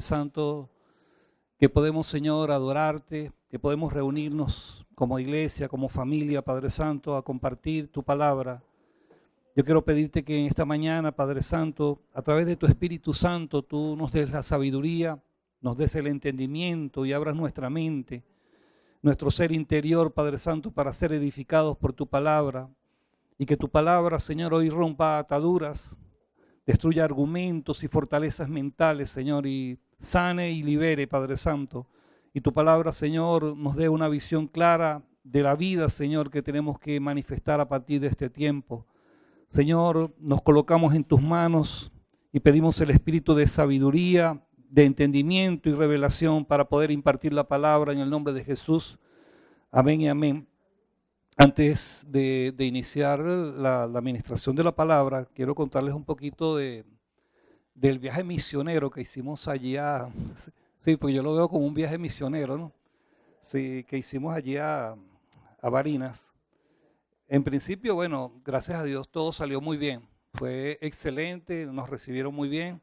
Santo, que podemos, Señor, adorarte, que podemos reunirnos como iglesia, como familia, Padre Santo, a compartir tu palabra. Yo quiero pedirte que en esta mañana, Padre Santo, a través de tu Espíritu Santo, tú nos des la sabiduría, nos des el entendimiento y abras nuestra mente, nuestro ser interior, Padre Santo, para ser edificados por tu palabra. Y que tu palabra, Señor, hoy rompa ataduras, destruya argumentos y fortalezas mentales, Señor, y sane y libere, Padre Santo. Y tu palabra, Señor, nos dé una visión clara de la vida, Señor, que tenemos que manifestar a partir de este tiempo. Señor, nos colocamos en tus manos y pedimos el espíritu de sabiduría, de entendimiento y revelación para poder impartir la palabra en el nombre de Jesús. Amén y amén. Antes de iniciar la administración de la palabra, quiero contarles un poquito del viaje misionero que hicimos allí sí, porque yo lo veo como un viaje misionero, ¿no? Sí, que hicimos allí a Barinas. En principio, bueno, gracias a Dios todo salió muy bien, fue excelente, nos recibieron muy bien.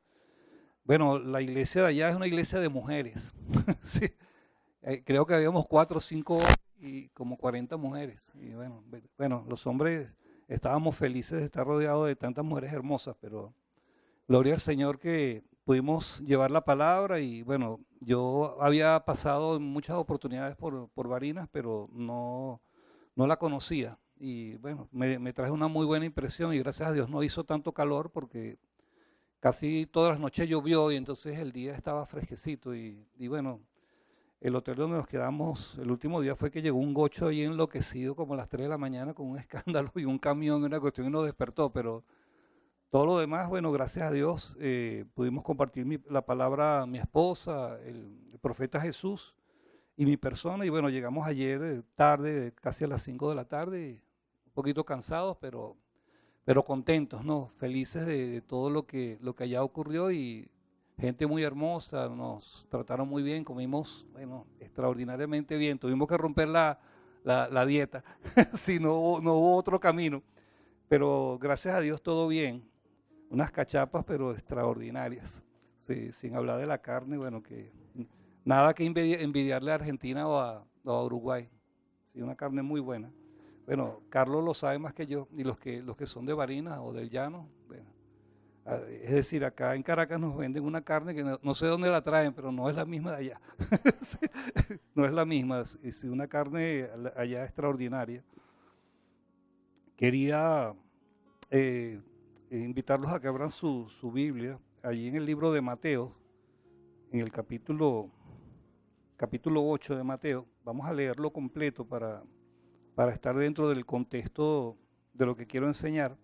Bueno, la iglesia de allá es una iglesia de mujeres, sí, creo que habíamos 4 o 5 y como 40 mujeres. Y bueno, los hombres estábamos felices de estar rodeados de tantas mujeres hermosas, pero gloria al Señor que pudimos llevar la palabra. Y bueno, yo había pasado en muchas oportunidades por Barinas, pero no la conocía. Y bueno, me traje una muy buena impresión y gracias a Dios no hizo tanto calor porque casi todas las noches llovió y entonces el día estaba fresquecito. Y bueno, el hotel donde nos quedamos el último día fue que llegó un gocho ahí enloquecido como a las 3 de la mañana con un escándalo y un camión y una cuestión y nos despertó, pero todo lo demás, bueno, gracias a Dios pudimos compartir la palabra a mi esposa, el profeta Jesús y mi persona. Y bueno, llegamos ayer tarde, casi a las 5 de la tarde, un poquito cansados, pero contentos, ¿no? Felices de todo lo que allá ocurrió y gente muy hermosa, nos trataron muy bien, comimos, bueno, extraordinariamente bien. Tuvimos que romper la dieta, si no hubo otro camino, pero gracias a Dios todo bien. Unas cachapas, pero extraordinarias, sí, sin hablar de la carne, bueno, que nada que envidiarle a Argentina o a Uruguay, sí, una carne muy buena. Bueno, Carlos lo sabe más que yo, y los que son de Barinas o del Llano, bueno, es decir, acá en Caracas nos venden una carne que no sé dónde la traen, pero no es la misma de allá. Sí, no es la misma, es una carne allá extraordinaria. Quería invitarlos a que abran su Biblia, allí en el libro de Mateo, en el capítulo 8 de Mateo. Vamos a leerlo completo para estar dentro del contexto de lo que quiero enseñar.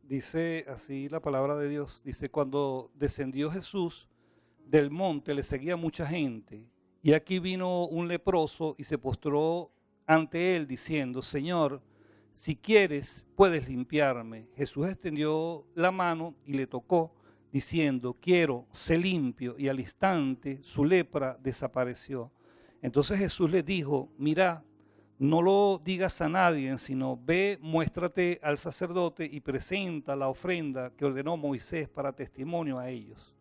Dice así la palabra de Dios, dice: cuando descendió Jesús del monte le seguía mucha gente, y aquí vino un leproso y se postró ante él diciendo: Señor, si quieres puedes limpiarme. Jesús extendió la mano y le tocó, diciendo: quiero, sé limpio, y al instante su lepra desapareció. Entonces Jesús le dijo: mira, no lo digas a nadie, sino ve, muéstrate al sacerdote y presenta la ofrenda que ordenó Moisés para testimonio a ellos.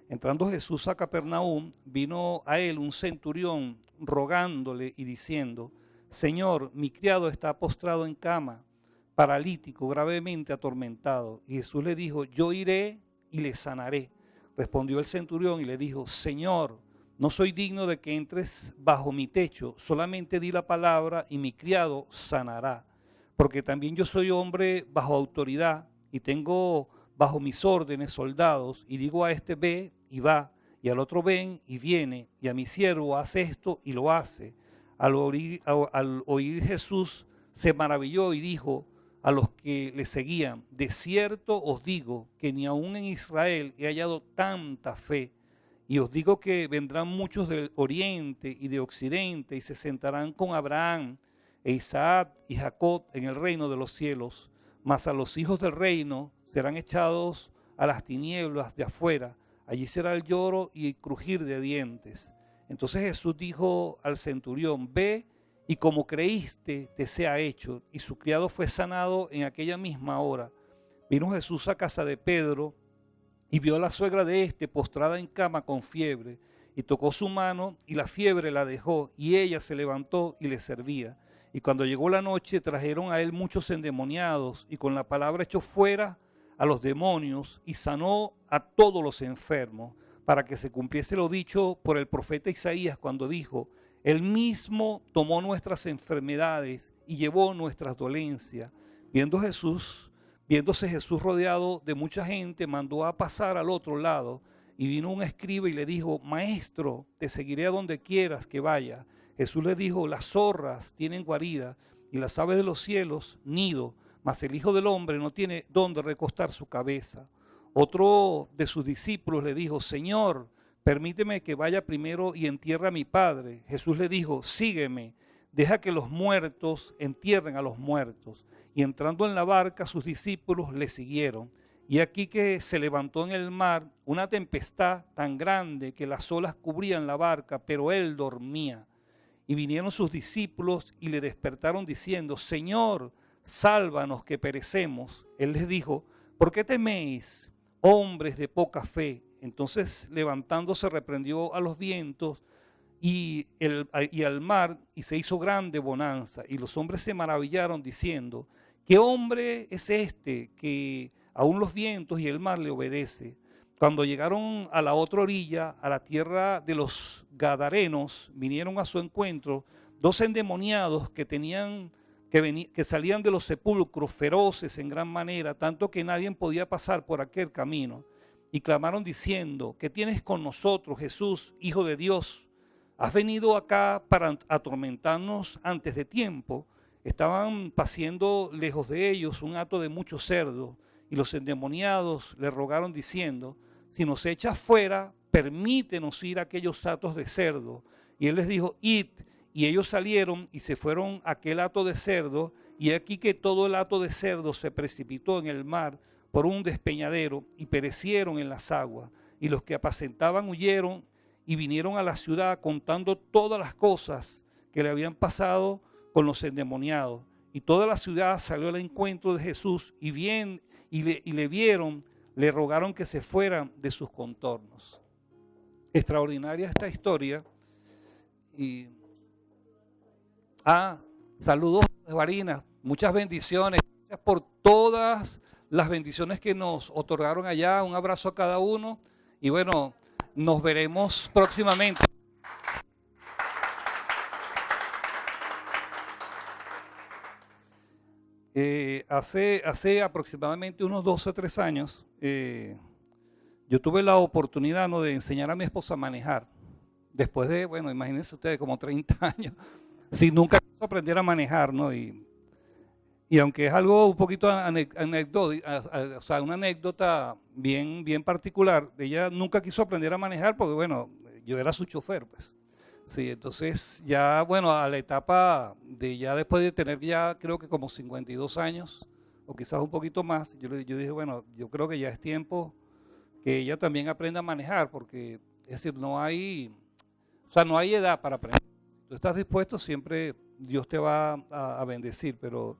Entrando Jesús a Capernaum, vino a él un centurión rogándole y diciendo: Señor, mi criado está postrado en cama, paralítico, gravemente atormentado. Y Jesús le dijo: yo iré y le sanaré. Respondió el centurión y le dijo: Señor, no soy digno de que entres bajo mi techo, solamente di la palabra y mi criado sanará. Porque también yo soy hombre bajo autoridad y tengo bajo mis órdenes soldados, y digo a este ve y va, y al otro ven y viene, y a mi siervo hace esto y lo hace. Al oír Jesús se maravilló y dijo a los que le seguían: de cierto os digo que ni aun en Israel he hallado tanta fe. Y os digo que vendrán muchos del oriente y de occidente y se sentarán con Abraham e Isaac y Jacob en el reino de los cielos. Mas a los hijos del reino serán echados a las tinieblas de afuera. Allí será el lloro y el crujir de dientes. Entonces Jesús dijo al centurión: ve, y como creíste, te sea hecho. Y su criado fue sanado en aquella misma hora. Vino Jesús a casa de Pedro y vio a la suegra de éste postrada en cama con fiebre, y tocó su mano, y la fiebre la dejó, y ella se levantó y le servía. Y cuando llegó la noche, trajeron a él muchos endemoniados, y con la palabra echó fuera a los demonios, y sanó a todos los enfermos, para que se cumpliese lo dicho por el profeta Isaías, cuando dijo: él mismo tomó nuestras enfermedades y llevó nuestras dolencias. Viéndose Jesús rodeado de mucha gente, mandó a pasar al otro lado, y vino un escriba y le dijo: Maestro, te seguiré a donde quieras que vaya. Jesús le dijo: las zorras tienen guarida y las aves de los cielos nido, mas el Hijo del Hombre no tiene dónde recostar su cabeza. Otro de sus discípulos le dijo: Señor, permíteme que vaya primero y entierre a mi padre. Jesús le dijo: sígueme, deja que los muertos entierren a los muertos. Y entrando en la barca, sus discípulos le siguieron. Y aquí que se levantó en el mar una tempestad tan grande que las olas cubrían la barca, pero él dormía. Y vinieron sus discípulos y le despertaron diciendo: Señor, sálvanos que perecemos. Él les dijo: ¿por qué teméis, hombres de poca fe? Entonces levantándose reprendió a los vientos y al mar, y se hizo grande bonanza. Y los hombres se maravillaron diciendo: ¿qué hombre es este que aún los vientos y el mar le obedece? Cuando llegaron a la otra orilla, a la tierra de los Gadarenos, vinieron a su encuentro dos endemoniados que salían de los sepulcros, feroces en gran manera, tanto que nadie podía pasar por aquel camino. Y clamaron diciendo: ¿qué tienes con nosotros, Jesús, Hijo de Dios? ¿Has venido acá para atormentarnos antes de tiempo? Estaban paciendo lejos de ellos un hato de muchos cerdos, y los endemoniados le rogaron diciendo: si nos echas fuera, permítenos ir a aquellos hatos de cerdo. Y él les dijo: id. Y ellos salieron y se fueron a aquel hato de cerdo, y aquí que todo el hato de cerdo se precipitó en el mar por un despeñadero, y perecieron en las aguas. Y los que apacentaban huyeron y vinieron a la ciudad contando todas las cosas que le habían pasado con los endemoniados. Y toda la ciudad salió al encuentro de Jesús, y le vieron, le rogaron que se fueran de sus contornos. Extraordinaria esta historia. Y saludos de Barinas, muchas bendiciones, gracias por todas las bendiciones que nos otorgaron allá. Un abrazo a cada uno, y bueno, nos veremos próximamente. Hace aproximadamente unos 12 o 3 años, yo tuve la oportunidad, ¿no?, de enseñar a mi esposa a manejar. Después de, bueno, imagínense ustedes, como 30 años, si nunca quiso aprender a manejar, ¿no? Y aunque es algo un poquito anecdótico, o sea, una anécdota bien particular, ella nunca quiso aprender a manejar porque, bueno, yo era su chofer, pues. Sí, entonces ya, bueno, a la etapa de ya después de tener ya creo que como 52 años, o quizás un poquito más, yo dije, bueno, yo creo que ya es tiempo que ella también aprenda a manejar, porque, es decir, no hay edad para aprender. Si tú estás dispuesto, siempre Dios te va a bendecir, pero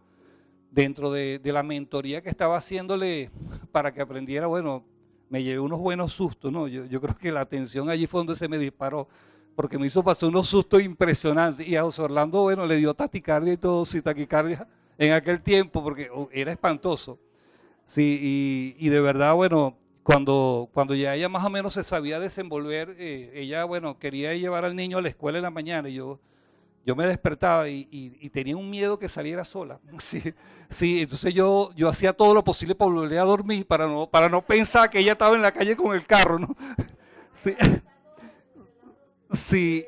dentro de la mentoría que estaba haciéndole para que aprendiera, bueno, me llevé unos buenos sustos, ¿no? Yo creo que la atención allí fue donde se me disparó, porque me hizo pasar unos sustos impresionantes. Y a José Orlando, bueno, le dio taquicardia y todo, sí, taquicardia en aquel tiempo, porque era espantoso. Sí, y de verdad, bueno, cuando ya ella más o menos se sabía desenvolver, ella, bueno, quería llevar al niño a la escuela en la mañana, y yo me despertaba y tenía un miedo que saliera sola. Sí, entonces yo hacía todo lo posible para volver a dormir, para no pensar que ella estaba en la calle con el carro, ¿no? Sí. Sí,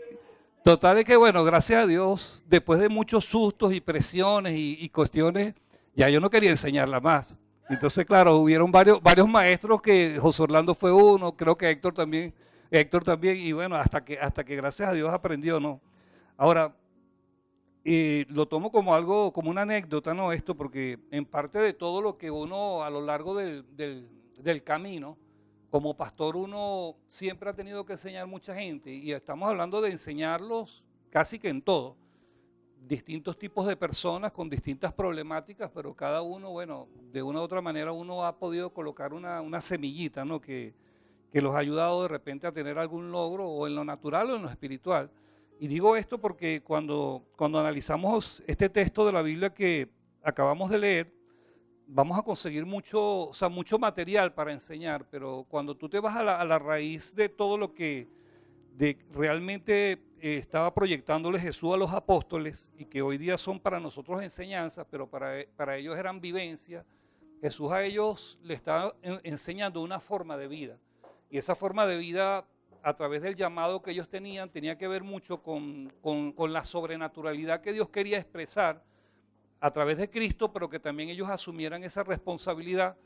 total es que, bueno, gracias a Dios, después de muchos sustos y presiones y cuestiones, ya yo no quería enseñarla más. Entonces, claro, hubieron varios maestros que José Orlando fue uno, creo que Héctor también, y bueno, hasta que gracias a Dios aprendió, ¿no? Ahora, lo tomo como algo, como una anécdota, ¿no? Esto, porque en parte de todo lo que uno a lo largo del camino, como pastor, uno siempre ha tenido que enseñar mucha gente, y estamos hablando de enseñarlos casi que en todo. Distintos tipos de personas con distintas problemáticas, pero cada uno, bueno, de una u otra manera uno ha podido colocar una semillita, ¿no? Que los ha ayudado de repente a tener algún logro, o en lo natural o en lo espiritual. Y digo esto porque cuando analizamos este texto de la Biblia que acabamos de leer, vamos a conseguir mucho, o sea, mucho material para enseñar, pero cuando tú te vas a la raíz de todo lo que realmente estaba proyectándole Jesús a los apóstoles, y que hoy día son para nosotros enseñanzas, pero para ellos eran vivencias, Jesús a ellos le estaba enseñando una forma de vida. Y esa forma de vida, a través del llamado que ellos tenían, tenía que ver mucho con la sobrenaturalidad que Dios quería expresar a través de Cristo, pero que también ellos asumieran esa responsabilidad,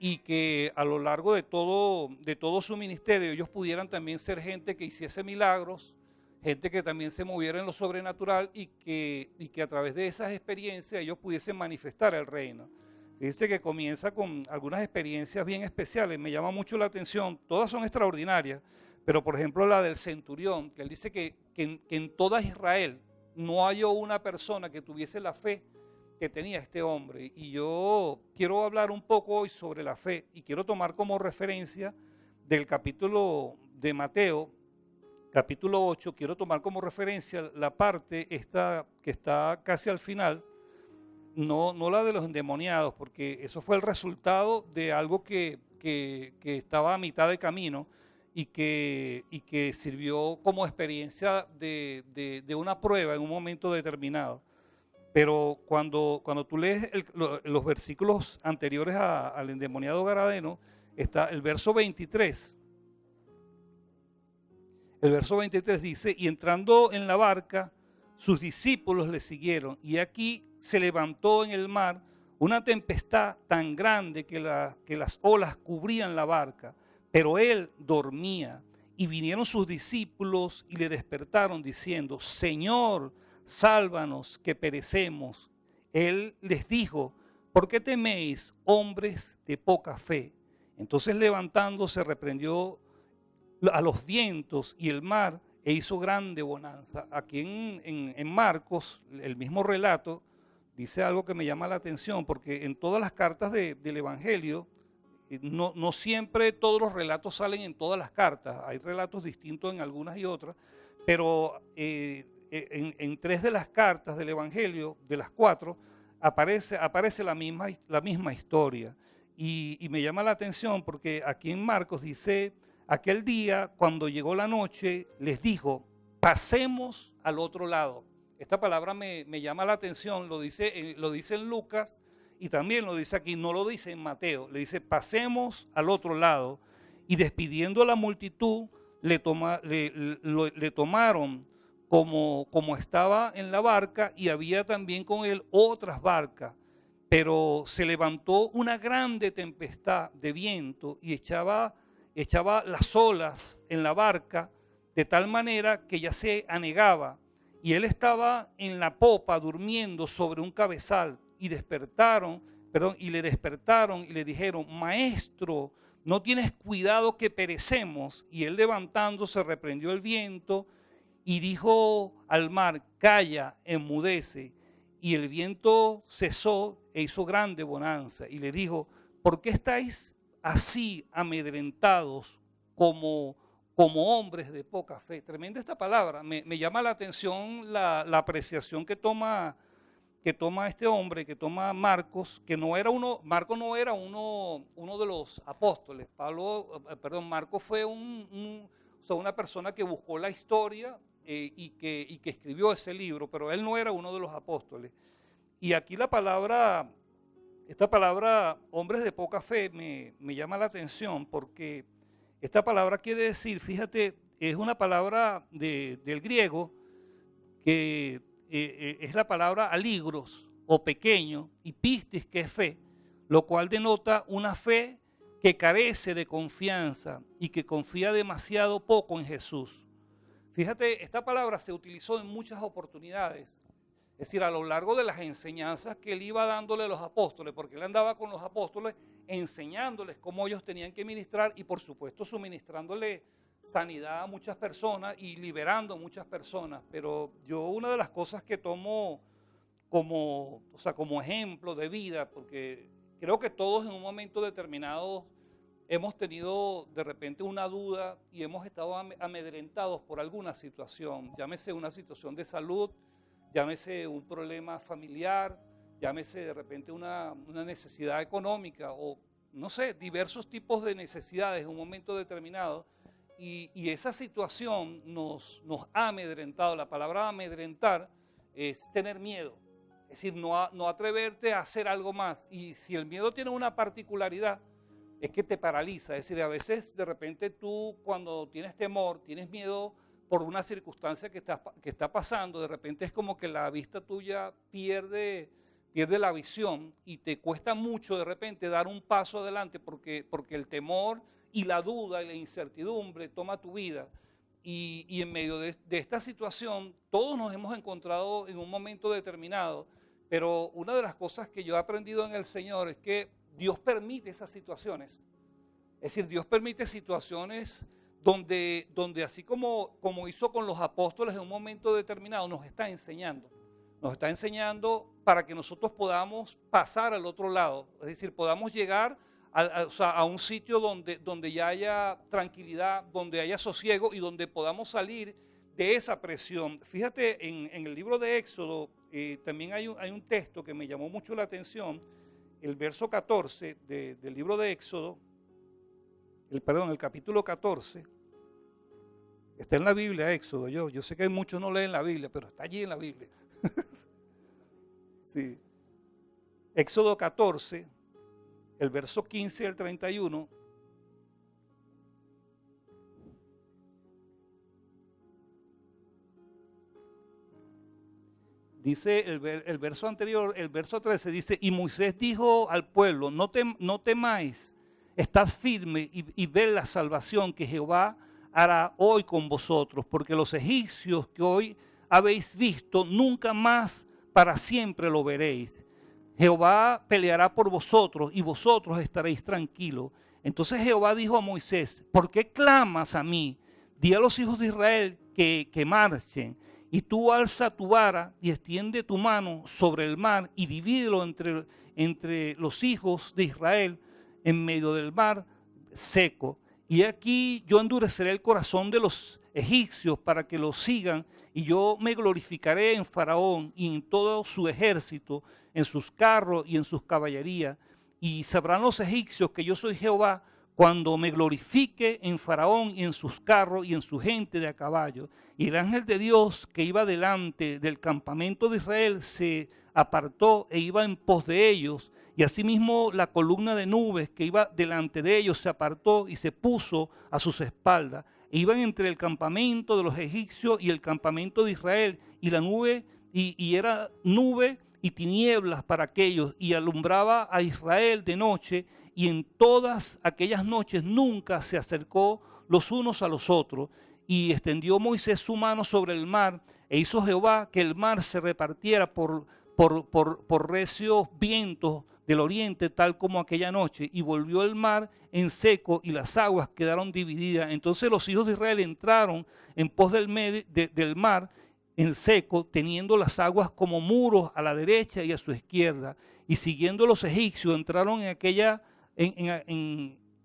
y que a lo largo de todo su ministerio ellos pudieran también ser gente que hiciese milagros, gente que también se moviera en lo sobrenatural, y que a través de esas experiencias ellos pudiesen manifestar el reino. Dice que comienza con algunas experiencias bien especiales, me llama mucho la atención, todas son extraordinarias, pero por ejemplo la del centurión, que él dice que en toda Israel no halló una persona que tuviese la fe que tenía este hombre. Y yo quiero hablar un poco hoy sobre la fe, y quiero tomar como referencia del capítulo de Mateo, capítulo 8, quiero tomar como referencia la parte esta que está casi al final, no la de los endemoniados, porque eso fue el resultado de algo que estaba a mitad de camino, y que sirvió como experiencia de una prueba en un momento determinado. Pero cuando tú lees los versículos anteriores al endemoniado Gadareno, está el verso 23. El verso 23 dice: y entrando en la barca, sus discípulos le siguieron, y aquí se levantó en el mar una tempestad tan grande que las olas cubrían la barca, pero él dormía. Y vinieron sus discípulos y le despertaron diciendo: Señor, sálvanos que perecemos. Él les dijo: ¿por qué teméis, hombres de poca fe? Entonces levantándose reprendió a los vientos y el mar, e hizo grande bonanza. Aquí en Marcos, el mismo relato, dice algo que me llama la atención, porque en todas las cartas del Evangelio, no siempre todos los relatos salen en todas las cartas, hay relatos distintos en algunas y otras, pero en 3 de las cartas del Evangelio, de las 4, aparece la misma historia. Y me llama la atención porque aquí en Marcos dice: aquel día, cuando llegó la noche, les dijo: pasemos al otro lado. Esta palabra me llama la atención, lo dice en Lucas, y también lo dice aquí, no lo dice en Mateo. Le dice: pasemos al otro lado. Y despidiendo a la multitud, le tomaron como estaba en la barca, y había también con él otras barcas. Pero se levantó una grande tempestad de viento y echaba las olas en la barca, de tal manera que ya se anegaba, y él estaba en la popa durmiendo sobre un cabezal. Y le despertaron y le dijeron: Maestro, ¿no tienes cuidado que perecemos? Y él, levantándose, reprendió el viento y dijo al mar: calla, enmudece. Y el viento cesó e hizo grande bonanza. Y le dijo: ¿por qué estáis así amedrentados como hombres de poca fe? Tremenda esta palabra. Me llama la atención la apreciación que toma este hombre, que toma Marcos, Marcos no era uno de los apóstoles. Marcos fue una persona que buscó la historia y que escribió ese libro, pero él no era uno de los apóstoles. Y aquí esta palabra hombres de poca fe me llama la atención, porque esta palabra quiere decir, fíjate, es una palabra del griego que es la palabra aligros, o pequeño, y pistis, que es fe, lo cual denota una fe que carece de confianza y que confía demasiado poco en Jesús. Fíjate, esta palabra se utilizó en muchas oportunidades, es decir, a lo largo de las enseñanzas que él iba dándole a los apóstoles, porque él andaba con los apóstoles enseñándoles cómo ellos tenían que ministrar y por supuesto suministrándole sanidad a muchas personas y liberando a muchas personas. Pero yo una de las cosas que tomo como ejemplo de vida, porque creo que todos en un momento determinado hemos tenido de repente una duda y hemos estado amedrentados por alguna situación, llámese una situación de salud, llámese un problema familiar, llámese de repente una necesidad económica o no sé, diversos tipos de necesidades en un momento determinado. Y esa situación nos ha amedrentado. La palabra amedrentar es tener miedo, es decir, no atreverte a hacer algo más. Y si el miedo tiene una particularidad, es que te paraliza. Es decir, a veces de repente tú cuando tienes temor, tienes miedo por una circunstancia que está pasando, de repente es como que la vista tuya pierde la visión y te cuesta mucho de repente dar un paso adelante porque el temor y la duda y la incertidumbre toma tu vida. Y en medio de esta situación todos nos hemos encontrado en un momento determinado, pero una de las cosas que yo he aprendido en el Señor es que Dios permite esas situaciones. Es decir, Dios permite situaciones donde así como hizo con los apóstoles en un momento determinado, nos está enseñando para que nosotros podamos pasar al otro lado, es decir, podamos llegar a un sitio donde ya haya tranquilidad, donde haya sosiego y donde podamos salir de esa presión. Fíjate, en el libro de Éxodo también hay un texto que me llamó mucho la atención, el verso 14 del libro de Éxodo, el capítulo 14, está en la Biblia, Éxodo. Yo sé que muchos no leen la Biblia, pero está allí en la Biblia. Sí. Éxodo 14, el verso 15 al 31. Dice el verso anterior, el verso 13, dice, y Moisés dijo al pueblo, no temáis, estad firme y ved la salvación que Jehová hará hoy con vosotros, porque los egipcios que hoy habéis visto, nunca más para siempre lo veréis. Jehová peleará por vosotros y vosotros estaréis tranquilos. Entonces Jehová dijo a Moisés, ¿por qué clamas a mí? Di a los hijos de Israel que marchen. Y tú alza tu vara y extiende tu mano sobre el mar y divídelo entre los hijos de Israel en medio del mar seco. Y aquí yo endureceré el corazón de los egipcios para que los sigan, y yo me glorificaré en Faraón y en todo su ejército, en sus carros y en sus caballerías. Y sabrán los egipcios que yo soy Jehová cuando me glorifique en Faraón y en sus carros y en su gente de a caballo. Y el ángel de Dios que iba delante del campamento de Israel se apartó e iba en pos de ellos. Y asimismo la columna de nubes que iba delante de ellos se apartó y se puso a sus espaldas. E iban entre el campamento de los egipcios y el campamento de Israel. Y la nube, y era nube y tinieblas para aquellos, y alumbraba a Israel de noche. Y en todas aquellas noches nunca se acercó los unos a los otros. Y extendió Moisés su mano sobre el mar, e hizo Jehová que el mar se repartiera por recios vientos del oriente, tal como aquella noche, y volvió el mar en seco y las aguas quedaron divididas. Entonces los hijos de Israel entraron en pos del mar en seco, teniendo las aguas como muros a la derecha y a su izquierda, y siguiendo los egipcios entraron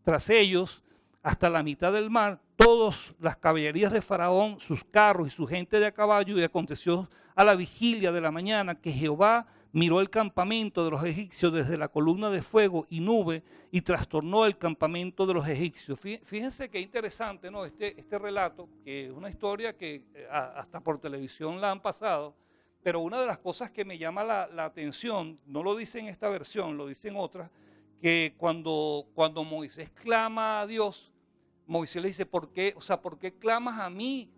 tras ellos hasta la mitad del mar, todas las caballerías de Faraón, sus carros y su gente de a caballo. Y aconteció a la vigilia de la mañana que Jehová miró el campamento de los egipcios desde la columna de fuego y nube y trastornó el campamento de los egipcios. Fíjense qué interesante, ¿no? Este relato, que es una historia que hasta por televisión la han pasado, pero una de las cosas que me llama la atención, no lo dice en esta versión, lo dice en otra, que cuando Moisés clama a Dios, Moisés le dice, ¿por qué clamas a mí?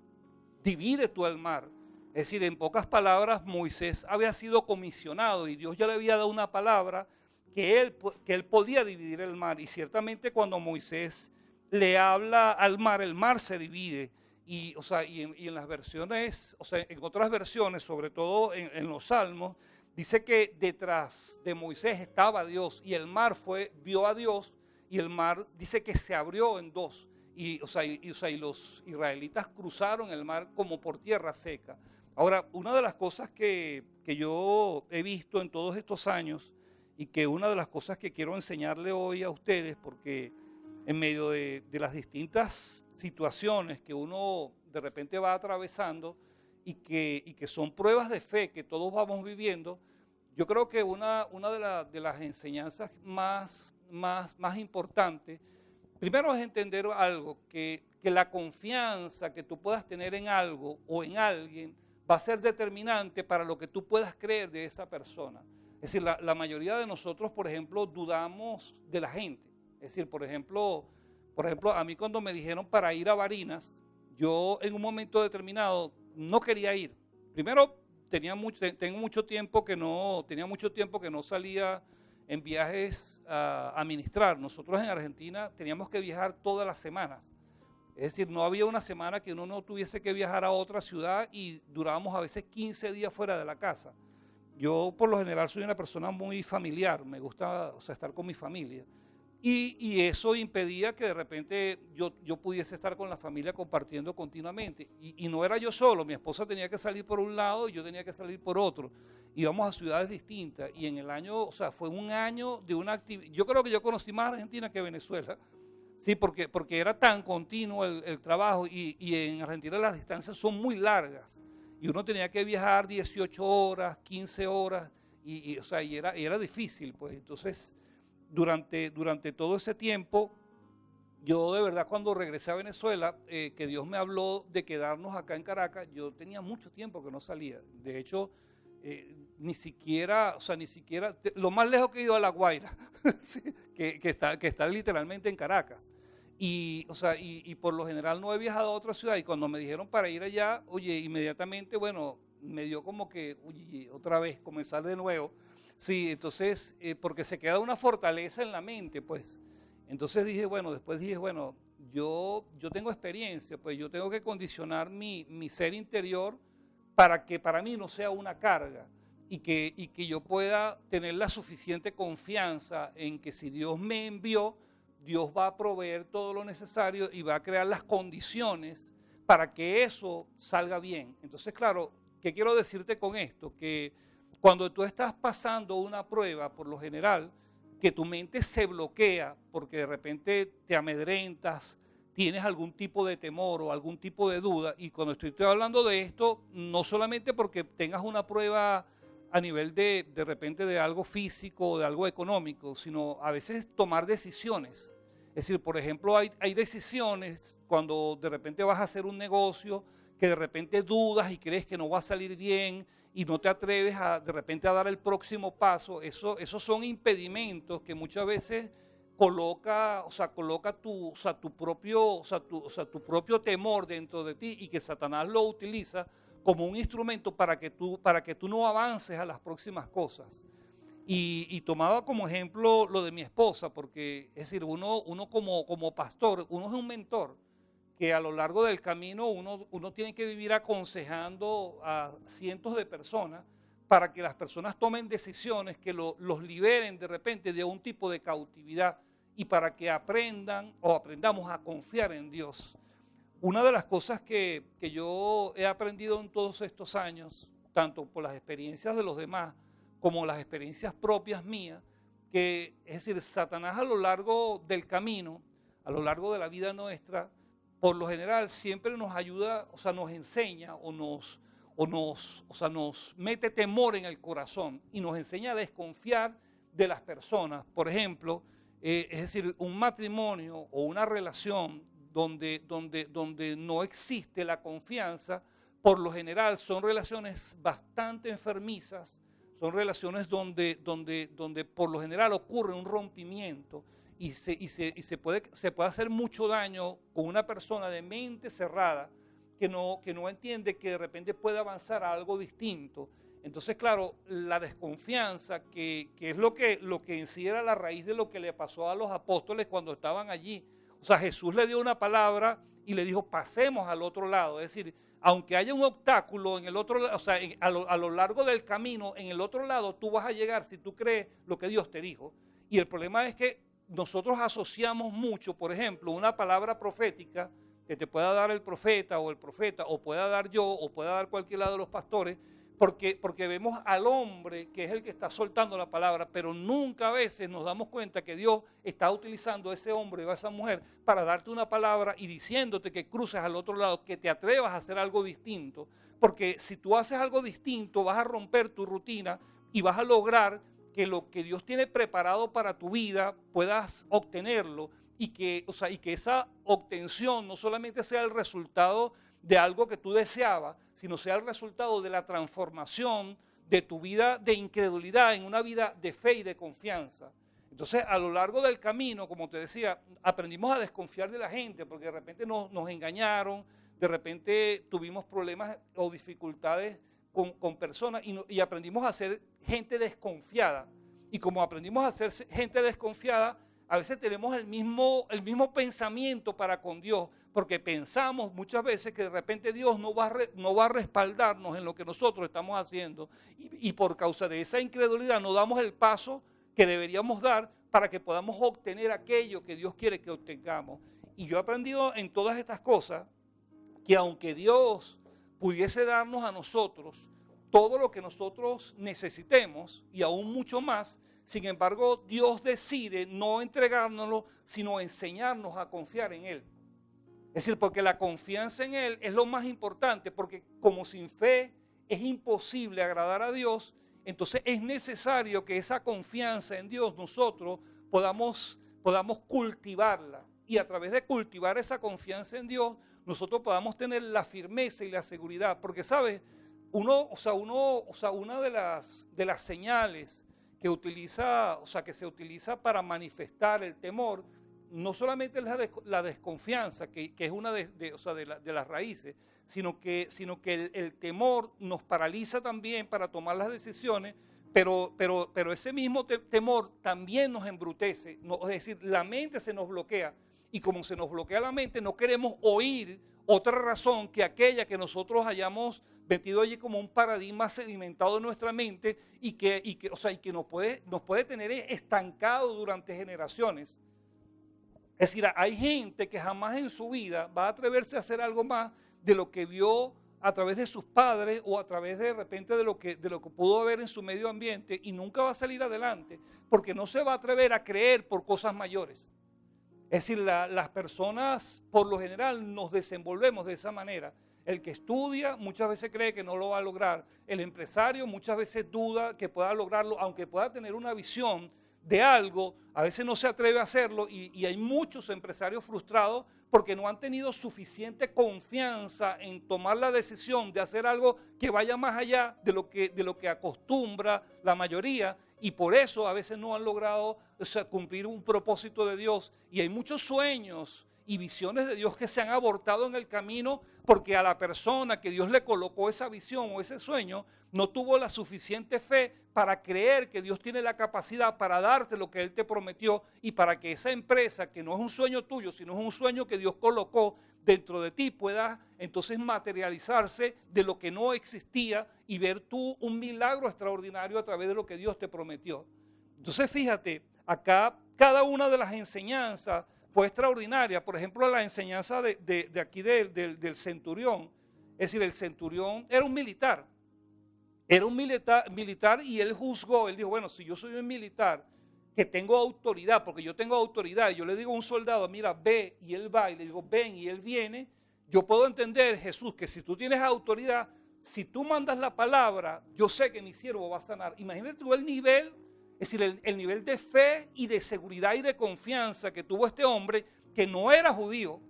Divide tú el mar. Es Es decir, en pocas palabras, Moisés había sido comisionado y Dios ya le había dado una palabra que él podía dividir el mar. Y ciertamente cuando Moisés le habla al mar, el mar se divide. Y, o sea, y en las versiones, o sea, en otras versiones, sobre todo en los Salmos, dice que detrás de Moisés estaba Dios y el mar vio a Dios y el mar dice que se abrió en dos. Y los israelitas cruzaron el mar como por tierra seca. Ahora, una de las cosas que yo he visto en todos estos años y que una de las cosas que quiero enseñarle hoy a ustedes, porque en medio de las distintas situaciones que uno de repente va atravesando y que son pruebas de fe que todos vamos viviendo, yo creo que una de las enseñanzas más importantes, primero es entender algo, que la confianza que tú puedas tener en algo o en alguien va a ser determinante para lo que tú puedas creer de esa persona. Es decir, la mayoría de nosotros, por ejemplo, dudamos de la gente. Es decir, por ejemplo, a mí cuando me dijeron para ir a Barinas, yo en un momento determinado no quería ir. Primero, tenía mucho tiempo que no salía en viajes a ministrar. Nosotros en Argentina teníamos que viajar todas las semanas. Es decir, no había una semana que uno no tuviese que viajar a otra ciudad y durábamos a veces 15 días fuera de la casa. Yo por lo general soy una persona muy familiar, me gusta, o sea, estar con mi familia. Y eso impedía que de repente yo pudiese estar con la familia compartiendo continuamente. Y no era yo solo, mi esposa tenía que salir por un lado y yo tenía que salir por otro. Íbamos a ciudades distintas y en el año, o sea, fue un año de una actividad. Yo creo que yo conocí más Argentina que Venezuela. Sí, porque era tan continuo el trabajo y en Argentina las distancias son muy largas y uno tenía que viajar 18 horas, 15 horas o sea, y era difícil, pues. Entonces, durante todo ese tiempo, yo de verdad cuando regresé a Venezuela, que Dios me habló de quedarnos acá en Caracas, yo tenía mucho tiempo que no salía. De hecho, ni siquiera, lo más lejos que he ido a La Guaira, ¿sí? que está literalmente en Caracas. Y por lo general no he viajado a otra ciudad y cuando me dijeron para ir allá, oye, inmediatamente, bueno, me dio como que, oye, otra vez, comenzar de nuevo. Sí, entonces, porque se queda una fortaleza en la mente, pues. Entonces después dije, bueno, yo tengo experiencia, pues yo tengo que condicionar mi ser interior para que para mí no sea una carga y que yo pueda tener la suficiente confianza en que si Dios me envió, Dios va a proveer todo lo necesario y va a crear las condiciones para que eso salga bien. Entonces, claro, ¿qué quiero decirte con esto? Que cuando tú estás pasando una prueba, por lo general, que tu mente se bloquea porque de repente te amedrentas, tienes algún tipo de temor o algún tipo de duda, y cuando estoy hablando de esto, no solamente porque tengas una prueba a nivel de repente de algo físico o de algo económico, sino a veces tomar decisiones. Es decir, por ejemplo, hay decisiones cuando de repente vas a hacer un negocio que de repente dudas y crees que no va a salir bien y no te atreves de repente a dar el próximo paso. Esos son impedimentos que muchas veces coloca tu propio temor dentro de ti y que Satanás lo utiliza como un instrumento para que tú no avances a las próximas cosas. Y tomaba como ejemplo lo de mi esposa, porque es decir, uno como pastor, uno es un mentor, que a lo largo del camino uno tiene que vivir aconsejando a cientos de personas para que las personas tomen decisiones que los liberen de repente de un tipo de cautividad y para que aprendamos a confiar en Dios. Una de las cosas que yo he aprendido en todos estos años, tanto por las experiencias de los demás como las experiencias propias mías, que es decir, Satanás a lo largo del camino, a lo largo de la vida nuestra, por lo general siempre nos ayuda, o sea, nos enseña nos mete temor en el corazón y nos enseña a desconfiar de las personas. Por ejemplo, es decir, un matrimonio o una relación donde no existe la confianza, por lo general son relaciones bastante enfermizas, son relaciones donde por lo general ocurre un rompimiento y se puede hacer mucho daño con una persona de mente cerrada que no entiende que de repente puede avanzar a algo distinto. Entonces, claro, la desconfianza, que es lo que en sí era la raíz de lo que le pasó a los apóstoles cuando estaban allí. O sea, Jesús le dio una palabra y le dijo, pasemos al otro lado. Es decir, aunque haya un obstáculo en el otro lado, o sea, a lo largo del camino, en el otro lado, tú vas a llegar si tú crees lo que Dios te dijo. Y el problema es que nosotros asociamos mucho, por ejemplo, una palabra profética que te pueda dar el profeta, o pueda dar yo, o pueda dar cualquier lado de los pastores, porque vemos al hombre que es el que está soltando la palabra, pero nunca a veces nos damos cuenta que Dios está utilizando a ese hombre o a esa mujer para darte una palabra y diciéndote que cruces al otro lado, que te atrevas a hacer algo distinto, porque si tú haces algo distinto vas a romper tu rutina y vas a lograr que lo que Dios tiene preparado para tu vida puedas obtenerlo y que esa obtención no solamente sea el resultado de algo que tú deseabas, sino sea el resultado de la transformación de tu vida de incredulidad en una vida de fe y de confianza. Entonces, a lo largo del camino, como te decía, aprendimos a desconfiar de la gente, porque de repente nos engañaron, de repente tuvimos problemas o dificultades con personas y aprendimos a ser gente desconfiada. Y como aprendimos a ser gente desconfiada, a veces tenemos el mismo pensamiento para con Dios, porque pensamos muchas veces que de repente Dios no va a respaldarnos en lo que nosotros estamos haciendo y por causa de esa incredulidad no damos el paso que deberíamos dar para que podamos obtener aquello que Dios quiere que obtengamos. Y yo he aprendido en todas estas cosas que aunque Dios pudiese darnos a nosotros todo lo que nosotros necesitemos y aún mucho más, sin embargo, Dios decide no entregárnoslo, sino enseñarnos a confiar en Él. Es decir, porque la confianza en Él es lo más importante, porque como sin fe es imposible agradar a Dios, entonces es necesario que esa confianza en Dios nosotros podamos cultivarla. Y a través de cultivar esa confianza en Dios, nosotros podamos tener la firmeza y la seguridad. Porque, ¿sabes? Una de las señales que se utiliza para manifestar el temor, no solamente es la desconfianza, que es una de las raíces, sino que el temor nos paraliza también para tomar las decisiones, pero ese mismo temor también nos embrutece, es decir, la mente se nos bloquea, y como se nos bloquea la mente, no queremos oír otra razón que aquella que nosotros hayamos metido allí como un paradigma sedimentado en nuestra mente y que nos puede tener estancado durante generaciones. Es decir, hay gente que jamás en su vida va a atreverse a hacer algo más de lo que vio a través de sus padres o a través de repente de lo que pudo ver en su medio ambiente y nunca va a salir adelante porque no se va a atrever a creer por cosas mayores. Es decir, las personas por lo general nos desenvolvemos de esa manera. El que estudia muchas veces cree que no lo va a lograr. El empresario muchas veces duda que pueda lograrlo, aunque pueda tener una visión de algo, a veces no se atreve a hacerlo y hay muchos empresarios frustrados porque no han tenido suficiente confianza en tomar la decisión de hacer algo que vaya más allá de lo que acostumbra la mayoría. Y por eso a veces no han logrado cumplir un propósito de Dios. Y hay muchos sueños y visiones de Dios que se han abortado en el camino porque a la persona que Dios le colocó esa visión o ese sueño no tuvo la suficiente fe para creer que Dios tiene la capacidad para darte lo que Él te prometió y para que esa empresa, que no es un sueño tuyo, sino es un sueño que Dios colocó dentro de ti, pueda entonces materializarse de lo que no existía y ver tú un milagro extraordinario a través de lo que Dios te prometió. Entonces fíjate, acá cada una de las enseñanzas fue extraordinaria. Por ejemplo, la enseñanza de aquí del centurión. Es decir, el centurión era un militar. Era un militar y él juzgó, él dijo, bueno, si yo soy un militar que tengo autoridad, porque yo tengo autoridad, y yo le digo a un soldado, mira, ve, y él va, y le digo, ven, y él viene, yo puedo entender, Jesús, que si tú tienes autoridad, si tú mandas la palabra, yo sé que mi siervo va a sanar. Imagínate tú el nivel, es decir, el nivel de fe y de seguridad y de confianza que tuvo este hombre, que no era judío,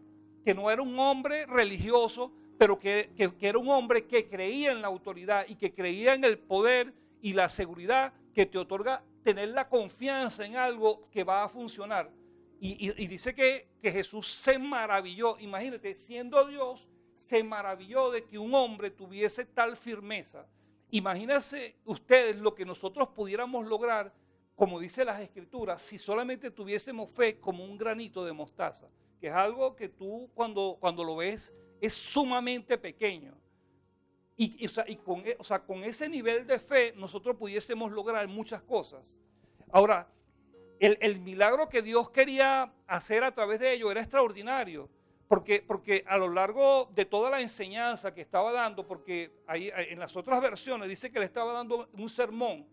que no era un hombre religioso, pero que era un hombre que creía en la autoridad y que creía en el poder y la seguridad que te otorga tener la confianza en algo que va a funcionar. Y dice que Jesús se maravilló, imagínate, siendo Dios, se maravilló de que un hombre tuviese tal firmeza. Imagínense ustedes lo que nosotros pudiéramos lograr, como dice las Escrituras, si solamente tuviésemos fe como un granito de mostaza, que es algo que tú cuando lo ves es sumamente pequeño. Y con ese nivel de fe nosotros pudiésemos lograr muchas cosas. Ahora, el milagro que Dios quería hacer a través de ellos era extraordinario, porque a lo largo de toda la enseñanza que estaba dando, porque ahí, en las otras versiones dice que le estaba dando un sermón,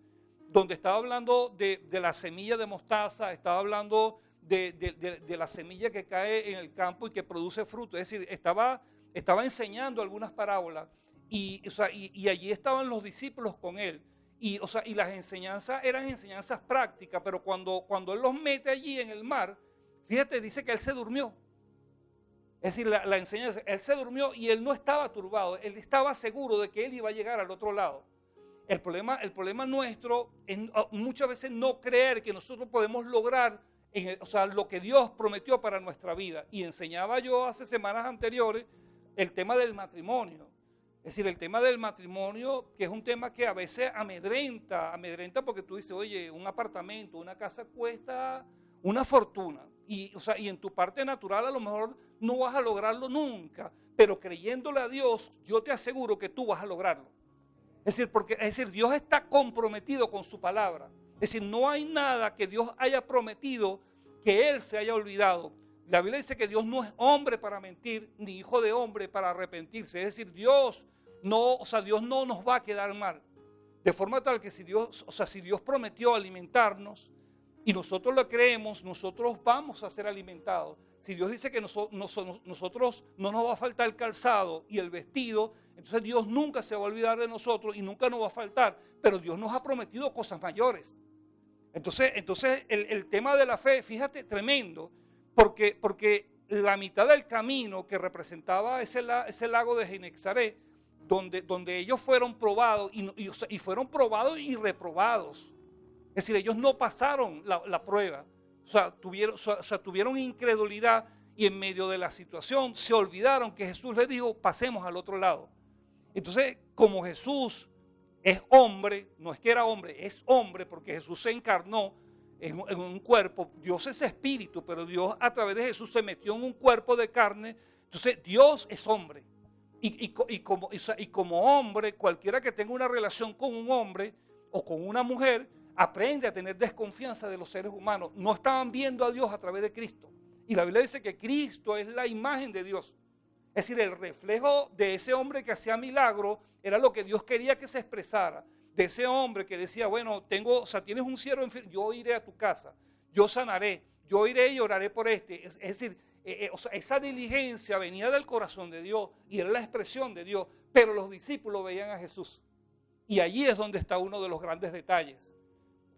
donde estaba hablando de la semilla de mostaza, estaba hablando de la semilla que cae en el campo y que produce fruto, es decir, estaba enseñando algunas parábolas, y allí estaban los discípulos con él. Y las enseñanzas eran enseñanzas prácticas, pero cuando él los mete allí en el mar, fíjate, dice que él se durmió. Es decir, la enseñanza, él se durmió y él no estaba turbado, él estaba seguro de que él iba a llegar al otro lado. El problema nuestro es muchas veces no creer que nosotros podemos lograr lo que Dios prometió para nuestra vida. Y enseñaba yo hace semanas anteriores el tema del matrimonio. Es decir, el tema del matrimonio, que es un tema que a veces amedrenta porque tú dices, oye, un apartamento, una casa cuesta una fortuna. Y en tu parte natural a lo mejor no vas a lograrlo nunca, pero creyéndole a Dios, yo te aseguro que tú vas a lograrlo. Es decir, Dios está comprometido con su palabra. Es decir, no hay nada que Dios haya prometido que Él se haya olvidado. La Biblia dice que Dios no es hombre para mentir, ni hijo de hombre para arrepentirse. Es decir, Dios no nos va a quedar mal. De forma tal que si Dios prometió alimentarnos y nosotros lo creemos, nosotros vamos a ser alimentados. Si Dios dice que nosotros no nos va a faltar el calzado y el vestido, entonces Dios nunca se va a olvidar de nosotros y nunca nos va a faltar. Pero Dios nos ha prometido cosas mayores. Entonces el tema de la fe, fíjate, tremendo, porque la mitad del camino que representaba ese lago de Genesaret, donde ellos fueron probados y fueron probados y reprobados. Es decir, ellos no pasaron la prueba, tuvieron incredulidad y en medio de la situación se olvidaron que Jesús les dijo, pasemos al otro lado. Entonces, como Jesús es hombre, no es que era hombre, es hombre porque Jesús se encarnó en un cuerpo, Dios es espíritu, pero Dios a través de Jesús se metió en un cuerpo de carne, entonces Dios es hombre. Y como hombre, cualquiera que tenga una relación con un hombre o con una mujer, aprende a tener desconfianza de los seres humanos. No estaban viendo a Dios a través de Cristo. Y la Biblia dice que Cristo es la imagen de Dios. Es decir, el reflejo de ese hombre que hacía milagro era lo que Dios quería que se expresara. De ese hombre que decía, bueno, tienes un siervo enfermo, yo iré a tu casa, yo sanaré, yo iré y oraré por este. Es decir, esa diligencia venía del corazón de Dios y era la expresión de Dios, pero los discípulos veían a Jesús. Y allí es donde está uno de los grandes detalles.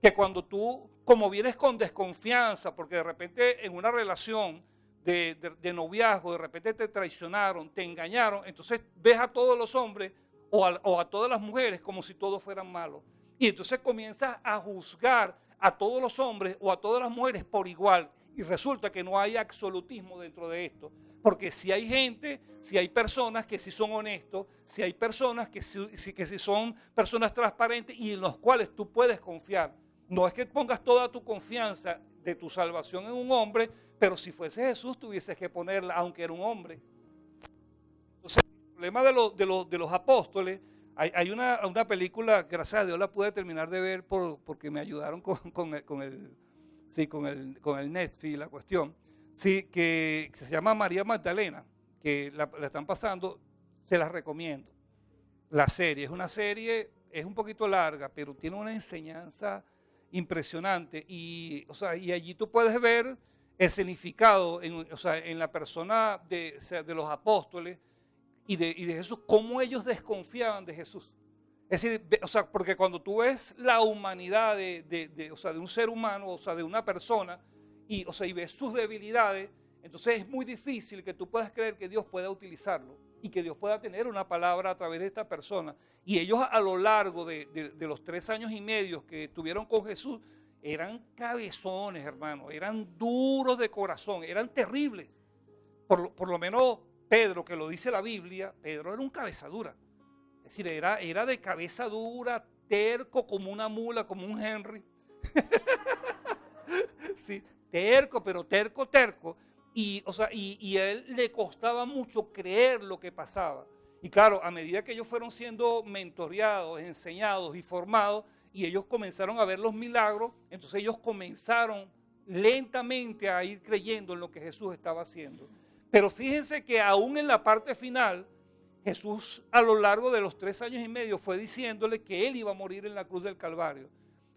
Que cuando tú, como vienes con desconfianza, porque de repente en una relación de noviazgo, de repente te traicionaron, te engañaron, entonces ves a todos los hombres o a todas las mujeres como si todos fueran malos. Y entonces comienzas a juzgar a todos los hombres o a todas las mujeres por igual. Y resulta que no hay absolutismo dentro de esto. Porque si hay gente, si hay personas que sí son honestos, si hay personas que sí son personas transparentes y en los cuales tú puedes confiar. No es que pongas toda tu confianza de tu salvación en un hombre, pero si fuese Jesús tuvieses que ponerla, aunque era un hombre. Entonces, el problema de los apóstoles, hay una película, gracias a Dios la pude terminar de ver porque me ayudaron con el Netflix, la cuestión, sí, que se llama María Magdalena, que la están pasando, se las recomiendo. La serie, es un poquito larga, pero tiene una enseñanza impresionante y allí tú puedes ver el significado en la persona de los apóstoles y de Jesús, cómo ellos desconfiaban de Jesús. Es decir, porque cuando tú ves la humanidad de un ser humano, de una persona, y ves sus debilidades, entonces es muy difícil que tú puedas creer que Dios pueda utilizarlo y que Dios pueda tener una palabra a través de esta persona. Y ellos a lo largo de los 3 años y medio que estuvieron con Jesús, eran cabezones, hermano, eran duros de corazón, eran terribles. Por lo menos Pedro, que lo dice la Biblia, Pedro era un cabeza dura. Es decir, era de cabeza dura, terco como una mula, como un Henry. Sí, terco, pero terco, terco. Y, o sea, y a él le costaba mucho creer lo que pasaba. Y claro, a medida que ellos fueron siendo mentoreados, enseñados y formados, y ellos comenzaron a ver los milagros, entonces ellos comenzaron lentamente a ir creyendo en lo que Jesús estaba haciendo. Pero fíjense que aún en la parte final, Jesús a lo largo de los 3 años y medio fue diciéndole que él iba a morir en la cruz del Calvario.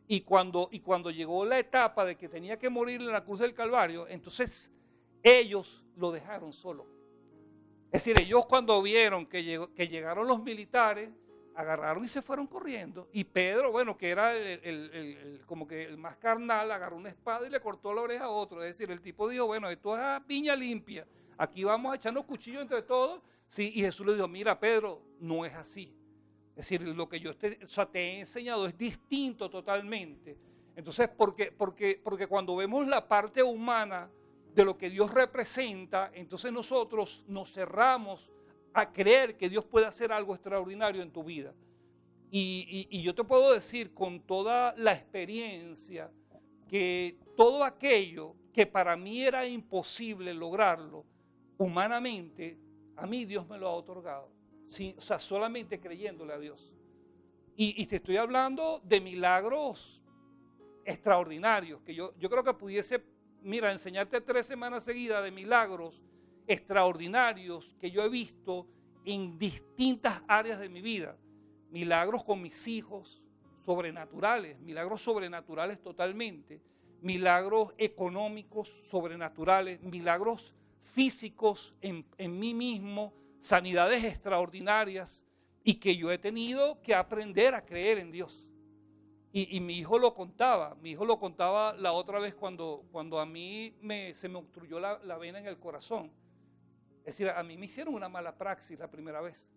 Y cuando llegó la etapa de que tenía que morir en la cruz del Calvario, entonces ellos lo dejaron solo. Es decir, ellos cuando vieron que llegaron los militares, agarraron y se fueron corriendo. Y Pedro, bueno, que era como que el más carnal, agarró una espada y le cortó la oreja a otro. Es decir, el tipo dijo, bueno, esto es a piña limpia. Aquí vamos a echarnos cuchillos entre todos. Sí, y Jesús le dijo, mira, Pedro, no es así. Es decir, lo que yo te he enseñado es distinto totalmente. Entonces, porque cuando vemos la parte humana de lo que Dios representa, entonces nosotros nos cerramos a creer que Dios puede hacer algo extraordinario en tu vida. Y yo te puedo decir con toda la experiencia que todo aquello que para mí era imposible lograrlo humanamente, a mí Dios me lo ha otorgado. Sí, o sea, solamente creyéndole a Dios. Y te estoy hablando de milagros extraordinarios, que yo creo que pudiese, mira, enseñarte 3 semanas seguidas de milagros extraordinarios que yo he visto en distintas áreas de mi vida. Milagros con mis hijos, sobrenaturales, milagros sobrenaturales totalmente, milagros económicos sobrenaturales, milagros físicos en mí mismo, sanidades extraordinarias, y que yo he tenido que aprender a creer en Dios. Y mi hijo lo contaba la otra vez cuando a mí se me obstruyó la vena en el corazón. Es decir, a mí me hicieron una mala praxis la primera vez.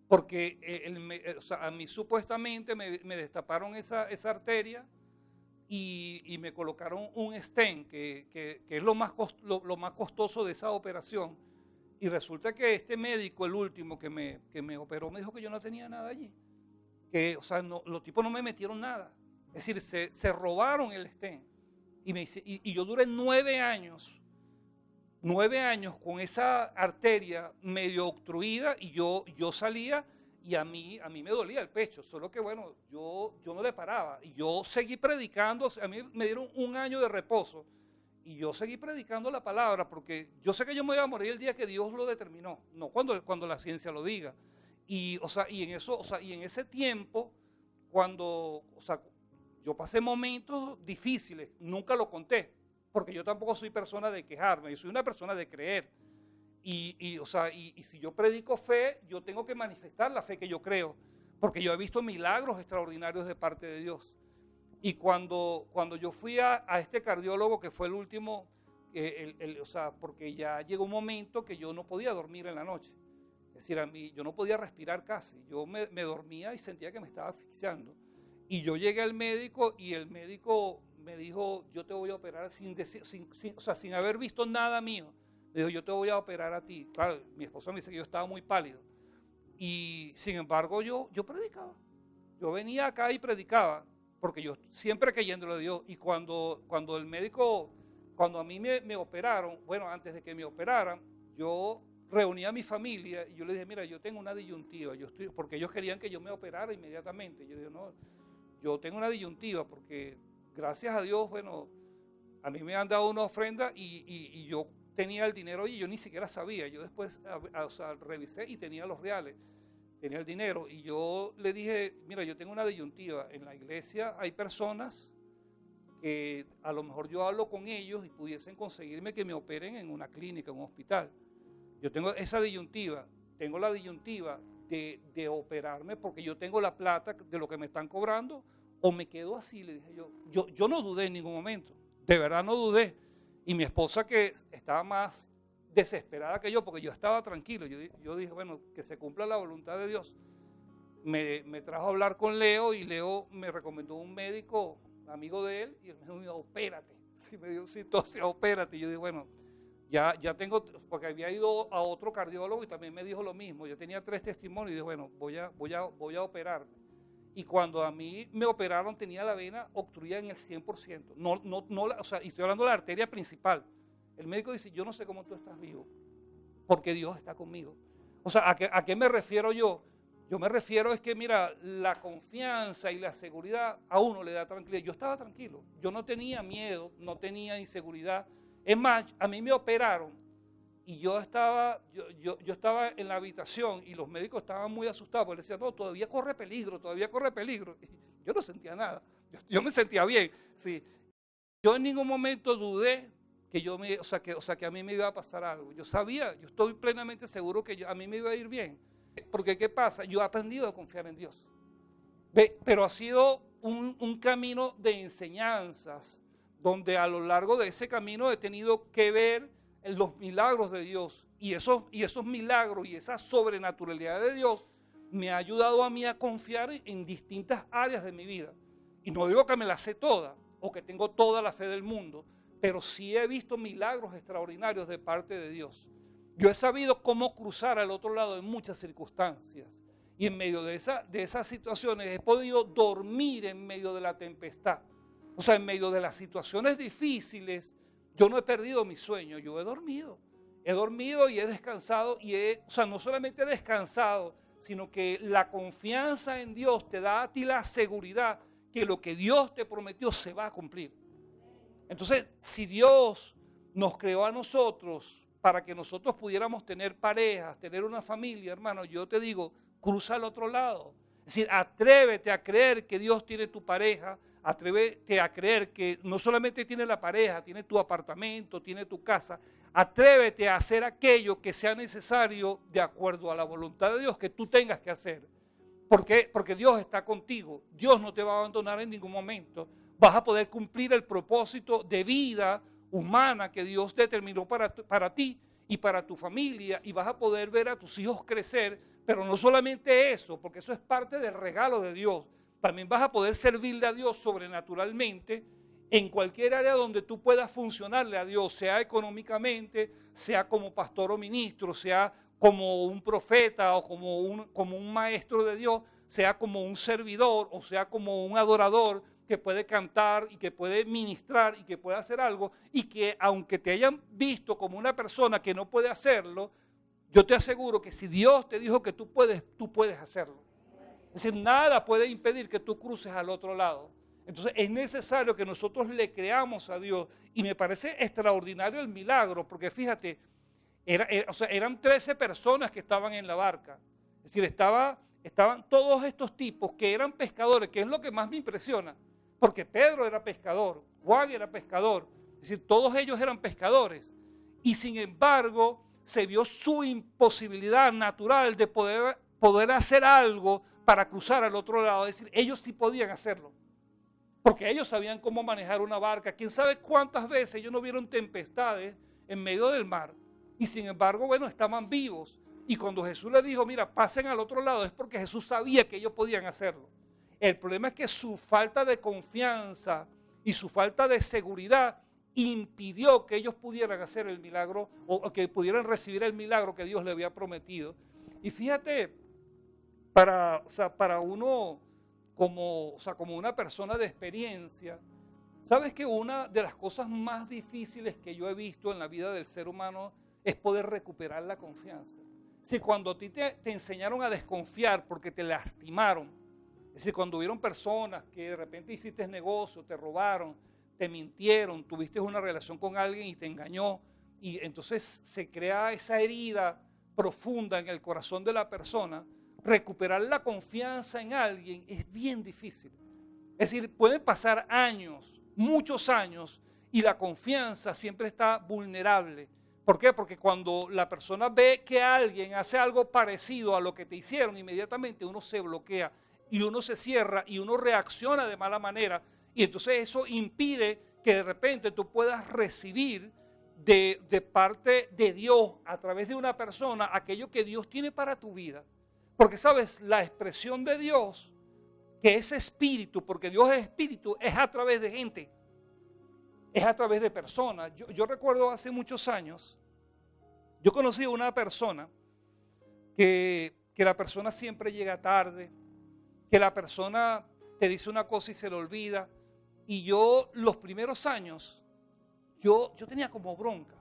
Porque o sea, a mí supuestamente me destaparon esa arteria y me colocaron un stent, que es lo más costoso de esa operación. Y resulta que este médico, el último que me operó, me dijo que yo no tenía nada allí. Que, o sea, los tipos no me metieron nada. Es decir, se robaron el stent. Y yo duré 9 años con esa arteria medio obstruida, y yo salía y a mí me dolía el pecho. Solo que, bueno, yo no le paraba. Y yo seguí predicando. A mí me dieron 1 año de reposo. Y yo seguí predicando la palabra, porque yo sé que yo me iba a morir el día que Dios lo determinó, no cuando la ciencia lo diga. Y en ese tiempo, yo pasé momentos difíciles, nunca lo conté, porque yo tampoco soy persona de quejarme, yo soy una persona de creer. Y si yo predico fe, yo tengo que manifestar la fe que yo creo, porque yo he visto milagros extraordinarios de parte de Dios. Y cuando yo fui a este cardiólogo, que fue el último, porque ya llegó un momento que yo no podía dormir en la noche. Es decir, yo no podía respirar casi. Yo me dormía y sentía que me estaba asfixiando. Y yo llegué al médico y el médico me dijo, yo te voy a operar sin haber visto nada mío. Me dijo, yo te voy a operar a ti. Claro, mi esposa me dice que yo estaba muy pálido. Y sin embargo yo predicaba. Yo venía acá y predicaba, porque yo siempre creyéndole a Dios. Y cuando el médico, cuando a mí me operaron, bueno, antes de que me operaran, yo reuní a mi familia y yo le dije, mira, yo tengo una disyuntiva, porque ellos querían que yo me operara inmediatamente. Yo dije, no, yo tengo una disyuntiva, porque gracias a Dios, bueno, a mí me han dado una ofrenda y yo tenía el dinero y yo ni siquiera sabía. Yo después revisé y tenía los reales. Tenía el dinero, y yo le dije, mira, yo tengo una disyuntiva. En la iglesia hay personas que a lo mejor yo hablo con ellos y pudiesen conseguirme que me operen en una clínica, en un hospital. Yo tengo esa disyuntiva, tengo la disyuntiva de operarme porque yo tengo la plata de lo que me están cobrando, o me quedo así. Le dije yo no dudé en ningún momento, de verdad no dudé. Y mi esposa, que estaba más desesperada que yo, porque yo estaba tranquilo, yo dije, bueno, que se cumpla la voluntad de Dios. Me trajo a hablar con Leo, y Leo me recomendó un médico amigo de él, y él me dijo, opérate. Sí, me dijo, sí, entonces opérate. Y yo dije, bueno, Ya tengo, porque había ido a otro cardiólogo y también me dijo lo mismo. Yo tenía 3 testimonios y dije, bueno, voy a operarme. Y cuando a mí me operaron tenía la vena obstruida en el 100%. O sea, y estoy hablando de la arteria principal. El médico dice, yo no sé cómo tú estás vivo, porque Dios está conmigo. O sea, ¿a qué me refiero yo? Yo me refiero es que, mira, la confianza y la seguridad a uno le da tranquilidad. Yo estaba tranquilo, yo no tenía miedo, no tenía inseguridad. Es más, a mí me operaron y yo estaba en la habitación y los médicos estaban muy asustados porque decían, no, todavía corre peligro, todavía corre peligro. Y yo no sentía nada, yo me sentía bien. Sí. Yo en ningún momento dudé que que a mí me iba a pasar algo. Yo sabía, yo estoy plenamente seguro que a mí me iba a ir bien. Porque ¿qué pasa? Yo he aprendido a confiar en Dios. Pero ha sido un camino de enseñanzas, donde a lo largo de ese camino he tenido que ver los milagros de Dios. Y esos milagros y esa sobrenaturalidad de Dios me ha ayudado a mí a confiar en distintas áreas de mi vida. Y no digo que me las sé todas o que tengo toda la fe del mundo, pero sí he visto milagros extraordinarios de parte de Dios. Yo he sabido cómo cruzar al otro lado en muchas circunstancias. Y en medio de esas situaciones he podido dormir en medio de la tempestad. O sea, en medio de las situaciones difíciles, yo no he perdido mi sueño, yo he dormido. He dormido y he descansado o sea, no solamente he descansado, sino que la confianza en Dios te da a ti la seguridad que lo que Dios te prometió se va a cumplir. Entonces, si Dios nos creó a nosotros para que nosotros pudiéramos tener parejas, tener una familia, hermano, yo te digo, cruza al otro lado. Es decir, atrévete a creer que Dios tiene tu pareja, atrévete a creer que no solamente tiene la pareja, tiene tu apartamento, tiene tu casa. Atrévete a hacer aquello que sea necesario de acuerdo a la voluntad de Dios que tú tengas que hacer. ¿Por qué? Porque Dios está contigo. Dios no te va a abandonar en ningún momento. Vas a poder cumplir el propósito de vida humana que Dios determinó para ti y para tu familia, y vas a poder ver a tus hijos crecer, pero no solamente eso, porque eso es parte del regalo de Dios. También vas a poder servirle a Dios sobrenaturalmente en cualquier área donde tú puedas funcionarle a Dios, sea económicamente, sea como pastor o ministro, sea como un profeta o como un maestro de Dios, sea como un servidor o sea como un adorador que puede cantar y que puede ministrar y que puede hacer algo, y que aunque te hayan visto como una persona que no puede hacerlo, yo te aseguro que si Dios te dijo que tú puedes hacerlo. Es decir, nada puede impedir que tú cruces al otro lado. Entonces es necesario que nosotros le creamos a Dios, y me parece extraordinario el milagro, porque fíjate, eran 13 personas que estaban en la barca. Es decir, estaban todos estos tipos que eran pescadores, que es lo que más me impresiona, porque Pedro era pescador, Juan era pescador, es decir, todos ellos eran pescadores, y sin embargo se vio su imposibilidad natural de poder hacer algo para cruzar al otro lado. Es decir, ellos sí podían hacerlo, porque ellos sabían cómo manejar una barca. Quién sabe cuántas veces ellos no vieron tempestades en medio del mar, y sin embargo, bueno, estaban vivos. Y cuando Jesús les dijo, mira, pasen al otro lado, es porque Jesús sabía que ellos podían hacerlo. El problema es que su falta de confianza y su falta de seguridad impidió que ellos pudieran hacer el milagro, o que pudieran recibir el milagro que Dios le había prometido. Y fíjate, para uno como una persona de experiencia, sabes que una de las cosas más difíciles que yo he visto en la vida del ser humano es poder recuperar la confianza. Si cuando a ti te enseñaron a desconfiar porque te lastimaron, es decir, cuando hubieron personas que de repente hiciste negocio, te robaron, te mintieron, tuviste una relación con alguien y te engañó, y entonces se crea esa herida profunda en el corazón de la persona, recuperar la confianza en alguien es bien difícil. Es decir, pueden pasar años, muchos años, y la confianza siempre está vulnerable. ¿Por qué? Porque cuando la persona ve que alguien hace algo parecido a lo que te hicieron, inmediatamente uno se bloquea y uno se cierra y uno reacciona de mala manera, y entonces eso impide que de repente tú puedas recibir de parte de Dios a través de una persona aquello que Dios tiene para tu vida. Porque sabes, la expresión de Dios, que es espíritu, porque Dios es espíritu, es a través de gente, es a través de personas. Yo recuerdo hace muchos años, Yo conocí a una persona que la persona siempre llega tarde, que la persona te dice una cosa y se le olvida. Y yo los primeros años, yo tenía como bronca.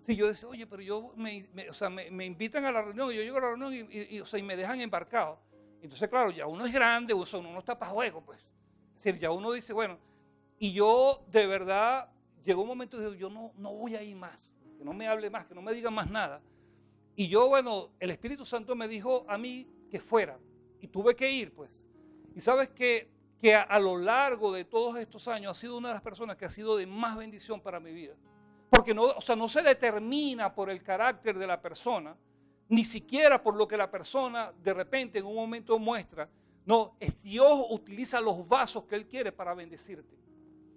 Sí, yo decía, oye, pero me invitan a la reunión y yo llego a la reunión y me dejan embarcado. Entonces, claro, ya uno es grande, uno no está para juego, pues. Es decir, ya uno dice, bueno, y yo de verdad, llegó un momento y dije, yo no voy a ir más, que no me hable más, que no me diga más nada. Y yo, bueno, el Espíritu Santo me dijo a mí que fuera, y tuve que ir, pues. Y sabes que a lo largo de todos estos años ha sido una de las personas que ha sido de más bendición para mi vida. Porque no se determina por el carácter de la persona, ni siquiera por lo que la persona de repente en un momento muestra. No, Dios utiliza los vasos que Él quiere para bendecirte.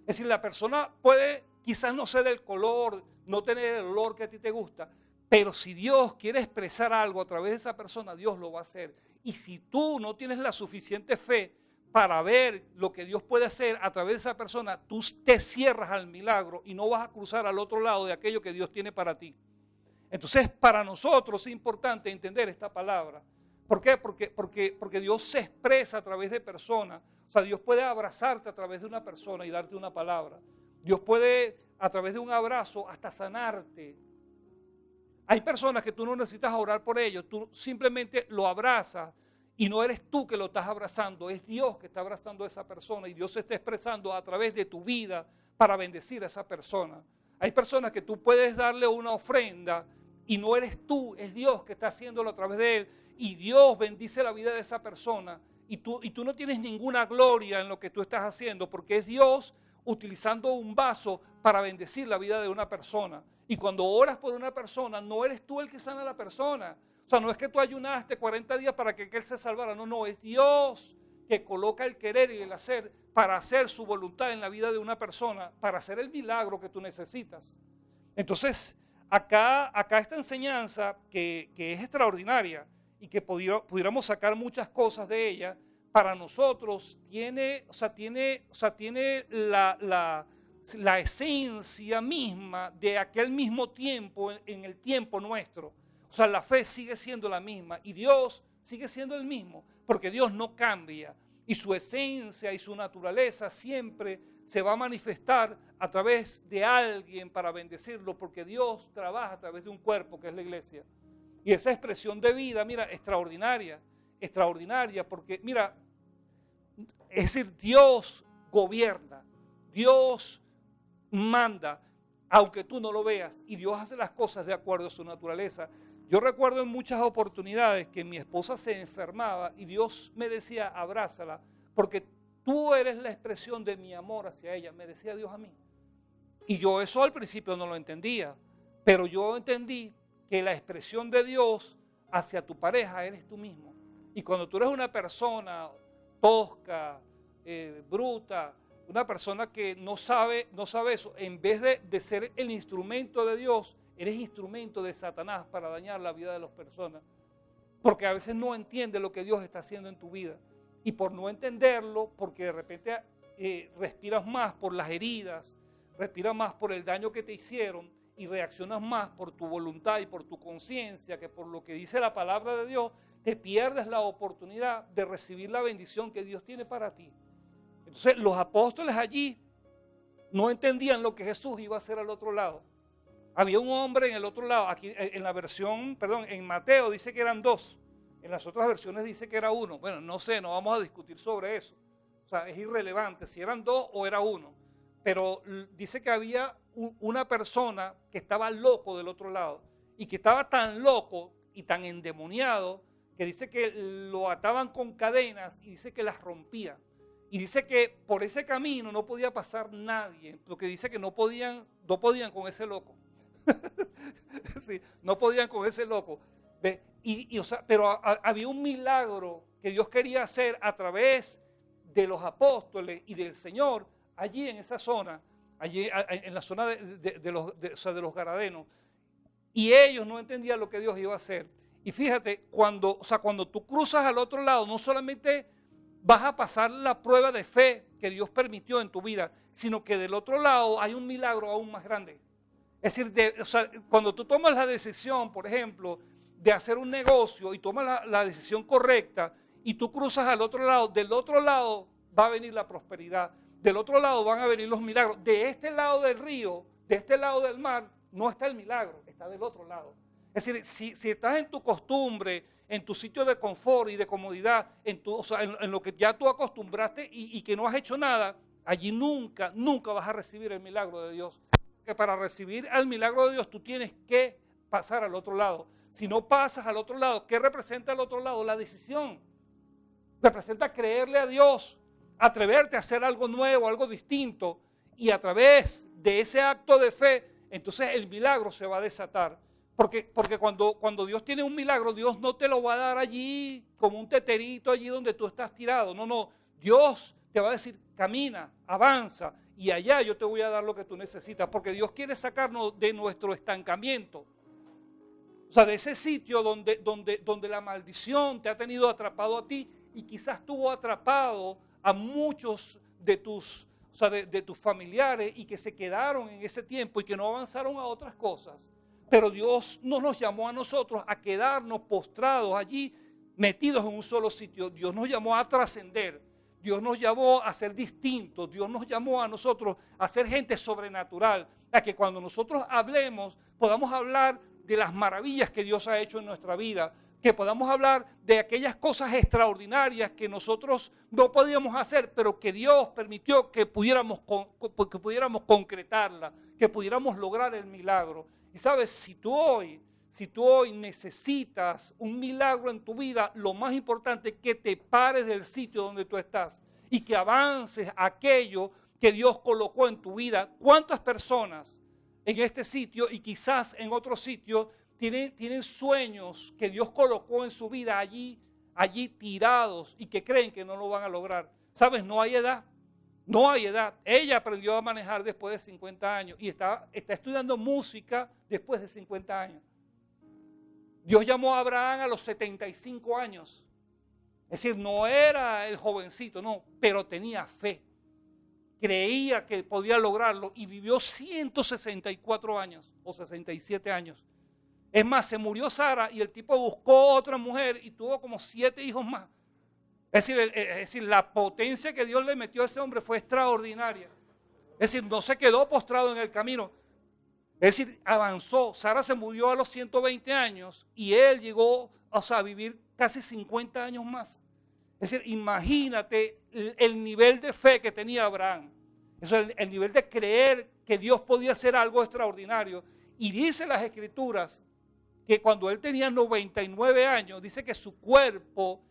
Es decir, la persona puede quizás no ser del color, no tener el olor que a ti te gusta, pero si Dios quiere expresar algo a través de esa persona, Dios lo va a hacer. Y si tú no tienes la suficiente fe para ver lo que Dios puede hacer a través de esa persona, tú te cierras al milagro y no vas a cruzar al otro lado de aquello que Dios tiene para ti. Entonces, para nosotros es importante entender esta palabra. ¿Por qué? Porque Dios se expresa a través de personas. O sea, Dios puede abrazarte a través de una persona y darte una palabra. Dios puede, a través de un abrazo, hasta sanarte. Hay personas que tú no necesitas orar por ellos, tú simplemente lo abrazas. Y no eres tú que lo estás abrazando, es Dios que está abrazando a esa persona y Dios se está expresando a través de tu vida para bendecir a esa persona. Hay personas que tú puedes darle una ofrenda y no eres tú, es Dios que está haciéndolo a través de él y Dios bendice la vida de esa persona y tú no tienes ninguna gloria en lo que tú estás haciendo porque es Dios utilizando un vaso para bendecir la vida de una persona. Y cuando oras por una persona, no eres tú el que sana a la persona. O sea, no es que tú ayunaste 40 días para que él se salvara. No, es Dios que coloca el querer y el hacer para hacer su voluntad en la vida de una persona, para hacer el milagro que tú necesitas. Entonces, acá esta enseñanza que es extraordinaria y que pudiéramos sacar muchas cosas de ella, para nosotros tiene la esencia misma de aquel mismo tiempo en el tiempo nuestro. O sea, la fe sigue siendo la misma y Dios sigue siendo el mismo, porque Dios no cambia y su esencia y su naturaleza siempre se va a manifestar a través de alguien para bendecirlo, porque Dios trabaja a través de un cuerpo que es la iglesia. Y esa expresión de vida, mira, extraordinaria, porque mira, es decir, Dios gobierna, Dios manda, aunque tú no lo veas, y Dios hace las cosas de acuerdo a su naturaleza. Yo recuerdo en muchas oportunidades que mi esposa se enfermaba y Dios me decía, abrázala, porque tú eres la expresión de mi amor hacia ella, me decía Dios a mí. Y yo eso al principio no lo entendía, pero yo entendí que la expresión de Dios hacia tu pareja eres tú mismo. Y cuando tú eres una persona tosca, bruta, una persona que no sabe eso, en vez de ser el instrumento de Dios, eres instrumento de Satanás para dañar la vida de las personas. Porque a veces no entiendes lo que Dios está haciendo en tu vida. Y por no entenderlo, porque de repente respiras más por las heridas, respiras más por el daño que te hicieron y reaccionas más por tu voluntad y por tu conciencia que por lo que dice la palabra de Dios, te pierdes la oportunidad de recibir la bendición que Dios tiene para ti. Entonces los apóstoles allí no entendían lo que Jesús iba a hacer al otro lado. Había un hombre en el otro lado, aquí en la versión, en Mateo dice que eran dos, en las otras versiones dice que era uno. Bueno, no sé, no vamos a discutir sobre eso. O sea, es irrelevante si eran dos o era uno. Pero dice que había una persona que estaba loco del otro lado y que estaba tan loco y tan endemoniado que dice que lo ataban con cadenas y dice que las rompía. Y dice que por ese camino no podía pasar nadie, porque dice que no podían con ese loco. Sí, no podían con ese loco. Pero había un milagro que Dios quería hacer a través de los apóstoles y del Señor allí en esa zona, allí en la zona de los Gadarenos. Y ellos no entendían lo que Dios iba a hacer. Y fíjate, cuando tú cruzas al otro lado, no solamente vas a pasar la prueba de fe que Dios permitió en tu vida, sino que del otro lado hay un milagro aún más grande. Es decir, o sea, cuando tú tomas la decisión, por ejemplo, de hacer un negocio y tomas la decisión correcta y tú cruzas al otro lado, del otro lado va a venir la prosperidad, del otro lado van a venir los milagros. De este lado del río, de este lado del mar, no está el milagro, está del otro lado. Es decir, si estás en tu costumbre, en tu sitio de confort y de comodidad, o sea, en lo que ya tú acostumbraste y que no has hecho nada, allí nunca vas a recibir el milagro de Dios. Que para recibir el milagro de Dios tú tienes que pasar al otro lado. Si no pasas al otro lado, ¿qué representa el otro lado? La decisión. Representa creerle a Dios, atreverte a hacer algo nuevo, algo distinto, y a través de ese acto de fe, entonces el milagro se va a desatar. Porque cuando Dios tiene un milagro, Dios no te lo va a dar allí como un teterito allí donde tú estás tirado. No, Dios te va a decir, camina, avanza, y allá yo te voy a dar lo que tú necesitas, porque Dios quiere sacarnos de nuestro estancamiento. O sea, de ese sitio donde la maldición te ha tenido atrapado a ti y quizás tuvo atrapado a muchos de tus familiares y que se quedaron en ese tiempo y que no avanzaron a otras cosas. Pero Dios no nos llamó a nosotros a quedarnos postrados allí, metidos en un solo sitio. Dios nos llamó a trascender. Dios nos llamó a ser distintos. Dios nos llamó a nosotros a ser gente sobrenatural. A que cuando nosotros hablemos, podamos hablar de las maravillas que Dios ha hecho en nuestra vida. Que podamos hablar de aquellas cosas extraordinarias que nosotros no podíamos hacer, pero que Dios permitió que pudiéramos concretarla, que pudiéramos lograr el milagro. Y sabes, si tú hoy necesitas un milagro en tu vida, lo más importante es que te pares del sitio donde tú estás y que avances aquello que Dios colocó en tu vida. ¿Cuántas personas en este sitio y quizás en otro sitio tienen sueños que Dios colocó en su vida allí tirados y que creen que no lo van a lograr? ¿Sabes? No hay edad. No hay edad. Ella aprendió a manejar después de 50 años y está estudiando música después de 50 años. Dios llamó a Abraham a los 75 años. Es decir, no era el jovencito, no, pero tenía fe. Creía que podía lograrlo y vivió 164 años o 67 años. Es más, se murió Sara y el tipo buscó otra mujer y tuvo como 7 hijos más. Es decir, la potencia que Dios le metió a ese hombre fue extraordinaria. Es decir, no se quedó postrado en el camino. Es decir, avanzó. Sara se murió a los 120 años y él llegó a vivir casi 50 años más. Es decir, imagínate el nivel de fe que tenía Abraham. Eso es el nivel de creer que Dios podía hacer algo extraordinario. Y dice las Escrituras que cuando él tenía 99 años, dice que su cuerpo,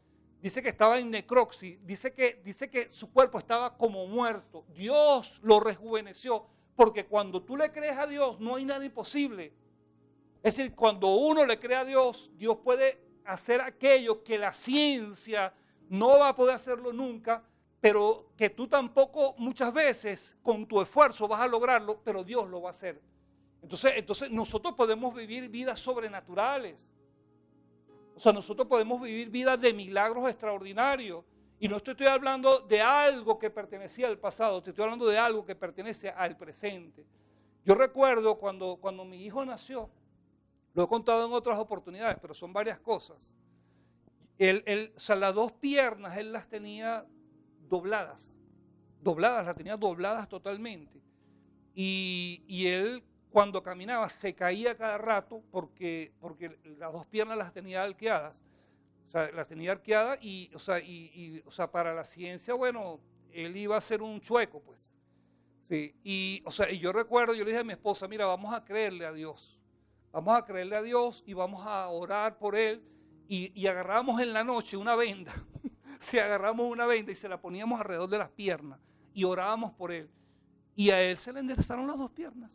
dice que estaba en necropsis, dice que su cuerpo estaba como muerto. Dios lo rejuveneció, porque cuando tú le crees a Dios no hay nada imposible. Es decir, cuando uno le cree a Dios, Dios puede hacer aquello que la ciencia no va a poder hacerlo nunca, pero que tú tampoco muchas veces con tu esfuerzo vas a lograrlo, pero Dios lo va a hacer. Entonces nosotros podemos vivir vidas sobrenaturales. O sea, nosotros podemos vivir vidas de milagros extraordinarios. Y no te estoy hablando de algo que pertenecía al pasado, te estoy hablando de algo que pertenece al presente. Yo recuerdo cuando mi hijo nació, lo he contado en otras oportunidades, pero son varias cosas. O sea, las 2 piernas él las tenía dobladas, las tenía dobladas totalmente. Y él cuando caminaba se caía cada rato porque las 2 piernas las tenía arqueadas. O sea, las tenía arqueadas y para la ciencia, bueno, él iba a ser un chueco, pues. Sí, y yo recuerdo, yo le dije a mi esposa, mira, vamos a creerle a Dios. Vamos a creerle a Dios y vamos a orar por él. Y agarramos en la noche una venda. Agarramos una venda y se la poníamos alrededor de las piernas y orábamos por él. Y a él se le enderezaron las 2 piernas.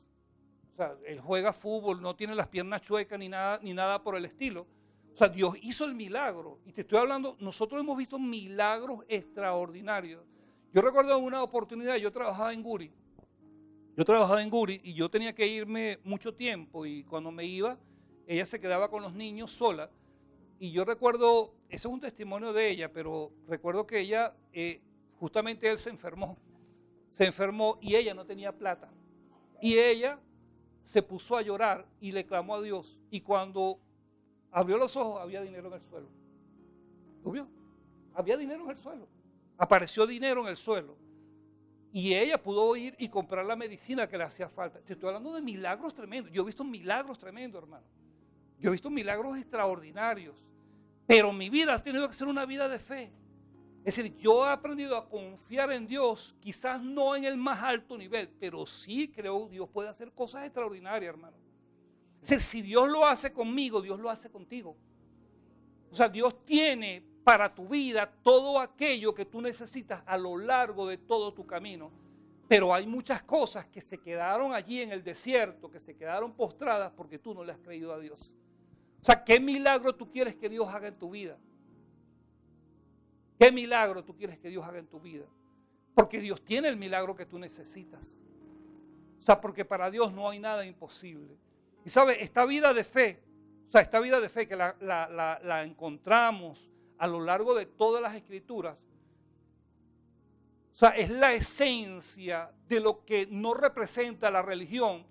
O sea, él juega fútbol, no tiene las piernas chuecas ni nada por el estilo. O sea, Dios hizo el milagro. Y te estoy hablando, nosotros hemos visto milagros extraordinarios. Yo recuerdo una oportunidad, yo trabajaba en Guri. Y yo tenía que irme mucho tiempo. Y cuando me iba, ella se quedaba con los niños sola. Y yo recuerdo, ese es un testimonio de ella, pero recuerdo que ella, justamente él se enfermó y ella no tenía plata. Y ella se puso a llorar y le clamó a Dios. Y cuando abrió los ojos, había dinero en el suelo. ¿Lo vio? Había dinero en el suelo. Apareció dinero en el suelo. Y ella pudo ir y comprar la medicina que le hacía falta. Te estoy hablando de milagros tremendos. Yo he visto milagros tremendos, hermano. Yo he visto milagros extraordinarios. Pero mi vida ha tenido que ser una vida de fe. Es decir, yo he aprendido a confiar en Dios, quizás no en el más alto nivel, pero sí creo que Dios puede hacer cosas extraordinarias, hermano. Es decir, si Dios lo hace conmigo, Dios lo hace contigo. O sea, Dios tiene para tu vida todo aquello que tú necesitas a lo largo de todo tu camino. Pero hay muchas cosas que se quedaron allí en el desierto, que se quedaron postradas porque tú no le has creído a Dios. O sea, ¿qué milagro tú quieres que Dios haga en tu vida? ¿Qué milagro tú quieres que Dios haga en tu vida? Porque Dios tiene el milagro que tú necesitas. O sea, porque para Dios no hay nada imposible. Y sabes, esta vida de fe, esta vida de fe que la encontramos a lo largo de todas las escrituras, o sea, es la esencia de lo que no representa la religión,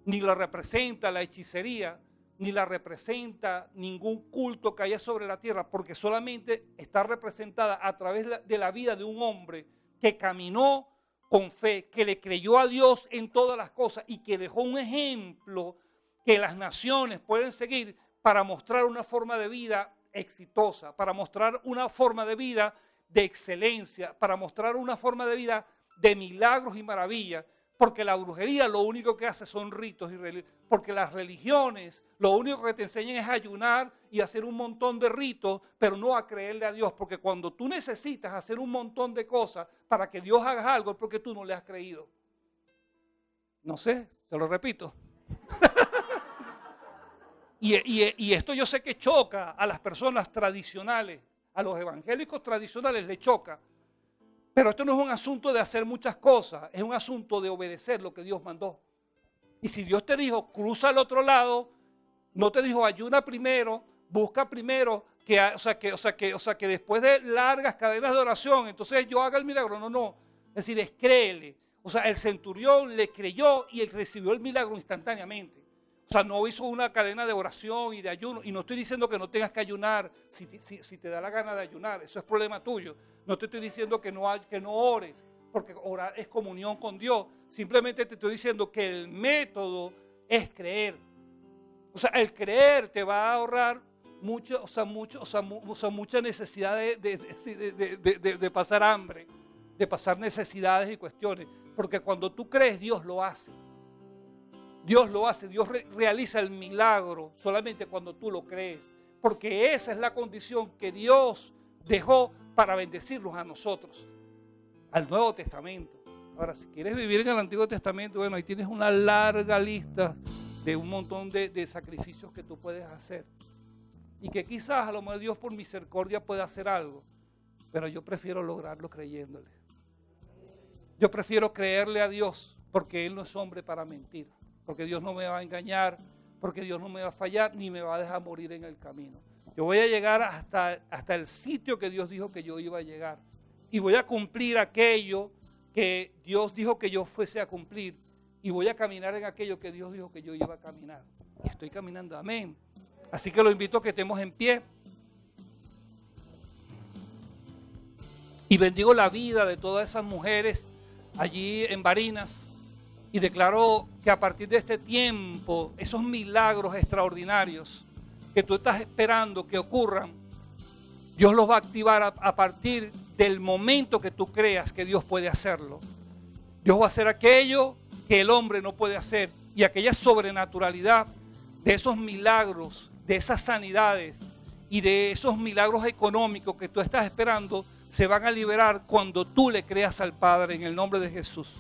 ni la representa la hechicería, ni la representa ningún culto que haya sobre la tierra, porque solamente está representada a través de la vida de un hombre que caminó con fe, que le creyó a Dios en todas las cosas y que dejó un ejemplo que las naciones pueden seguir para mostrar una forma de vida exitosa, para mostrar una forma de vida de excelencia, para mostrar una forma de vida de milagros y maravillas. Porque la brujería lo único que hace son ritos, porque las religiones lo único que te enseñan es ayunar y hacer un montón de ritos, pero no a creerle a Dios. Porque cuando tú necesitas hacer un montón de cosas para que Dios haga algo es porque tú no le has creído. No sé, se lo repito. y esto yo sé que choca a las personas tradicionales, a los evangélicos tradicionales les choca. Pero esto no es un asunto de hacer muchas cosas, es un asunto de obedecer lo que Dios mandó. Y si Dios te dijo, cruza al otro lado, no te dijo, ayuna primero, busca primero, que después de largas cadenas de oración, entonces yo haga el milagro. No. Es decir, es créele. O sea, el centurión le creyó y él recibió el milagro instantáneamente. O sea, no hizo una cadena de oración y de ayuno. Y no estoy diciendo que no tengas que ayunar si te da la gana de ayunar. Eso es problema tuyo. No te estoy diciendo que no ores, porque orar es comunión con Dios. Simplemente te estoy diciendo que el método es creer. O sea, el creer te va a ahorrar mucha necesidad de pasar hambre, de pasar necesidades y cuestiones. Porque cuando tú crees, Dios lo hace. Dios lo hace, Dios realiza el milagro solamente cuando tú lo crees. Porque esa es la condición que Dios dejó para bendecirnos a nosotros, al Nuevo Testamento. Ahora, si quieres vivir en el Antiguo Testamento, bueno, ahí tienes una larga lista de un montón de sacrificios que tú puedes hacer. Y que quizás a lo mejor Dios por misericordia puede hacer algo, pero yo prefiero lograrlo creyéndole. Yo prefiero creerle a Dios porque Él no es hombre para mentir, porque Dios no me va a engañar, porque Dios no me va a fallar ni me va a dejar morir en el camino. Yo voy a llegar hasta el sitio que Dios dijo que yo iba a llegar. Y voy a cumplir aquello que Dios dijo que yo fuese a cumplir. Y voy a caminar en aquello que Dios dijo que yo iba a caminar. Y estoy caminando, amén. Así que lo invito a que estemos en pie. Y bendigo la vida de todas esas mujeres allí en Barinas. Y declaro que a partir de este tiempo, esos milagros extraordinarios que tú estás esperando que ocurran, Dios los va a activar a partir del momento que tú creas que Dios puede hacerlo. Dios va a hacer aquello que el hombre no puede hacer, y aquella sobrenaturalidad de esos milagros, de esas sanidades y de esos milagros económicos que tú estás esperando se van a liberar cuando tú le creas al Padre en el nombre de Jesús.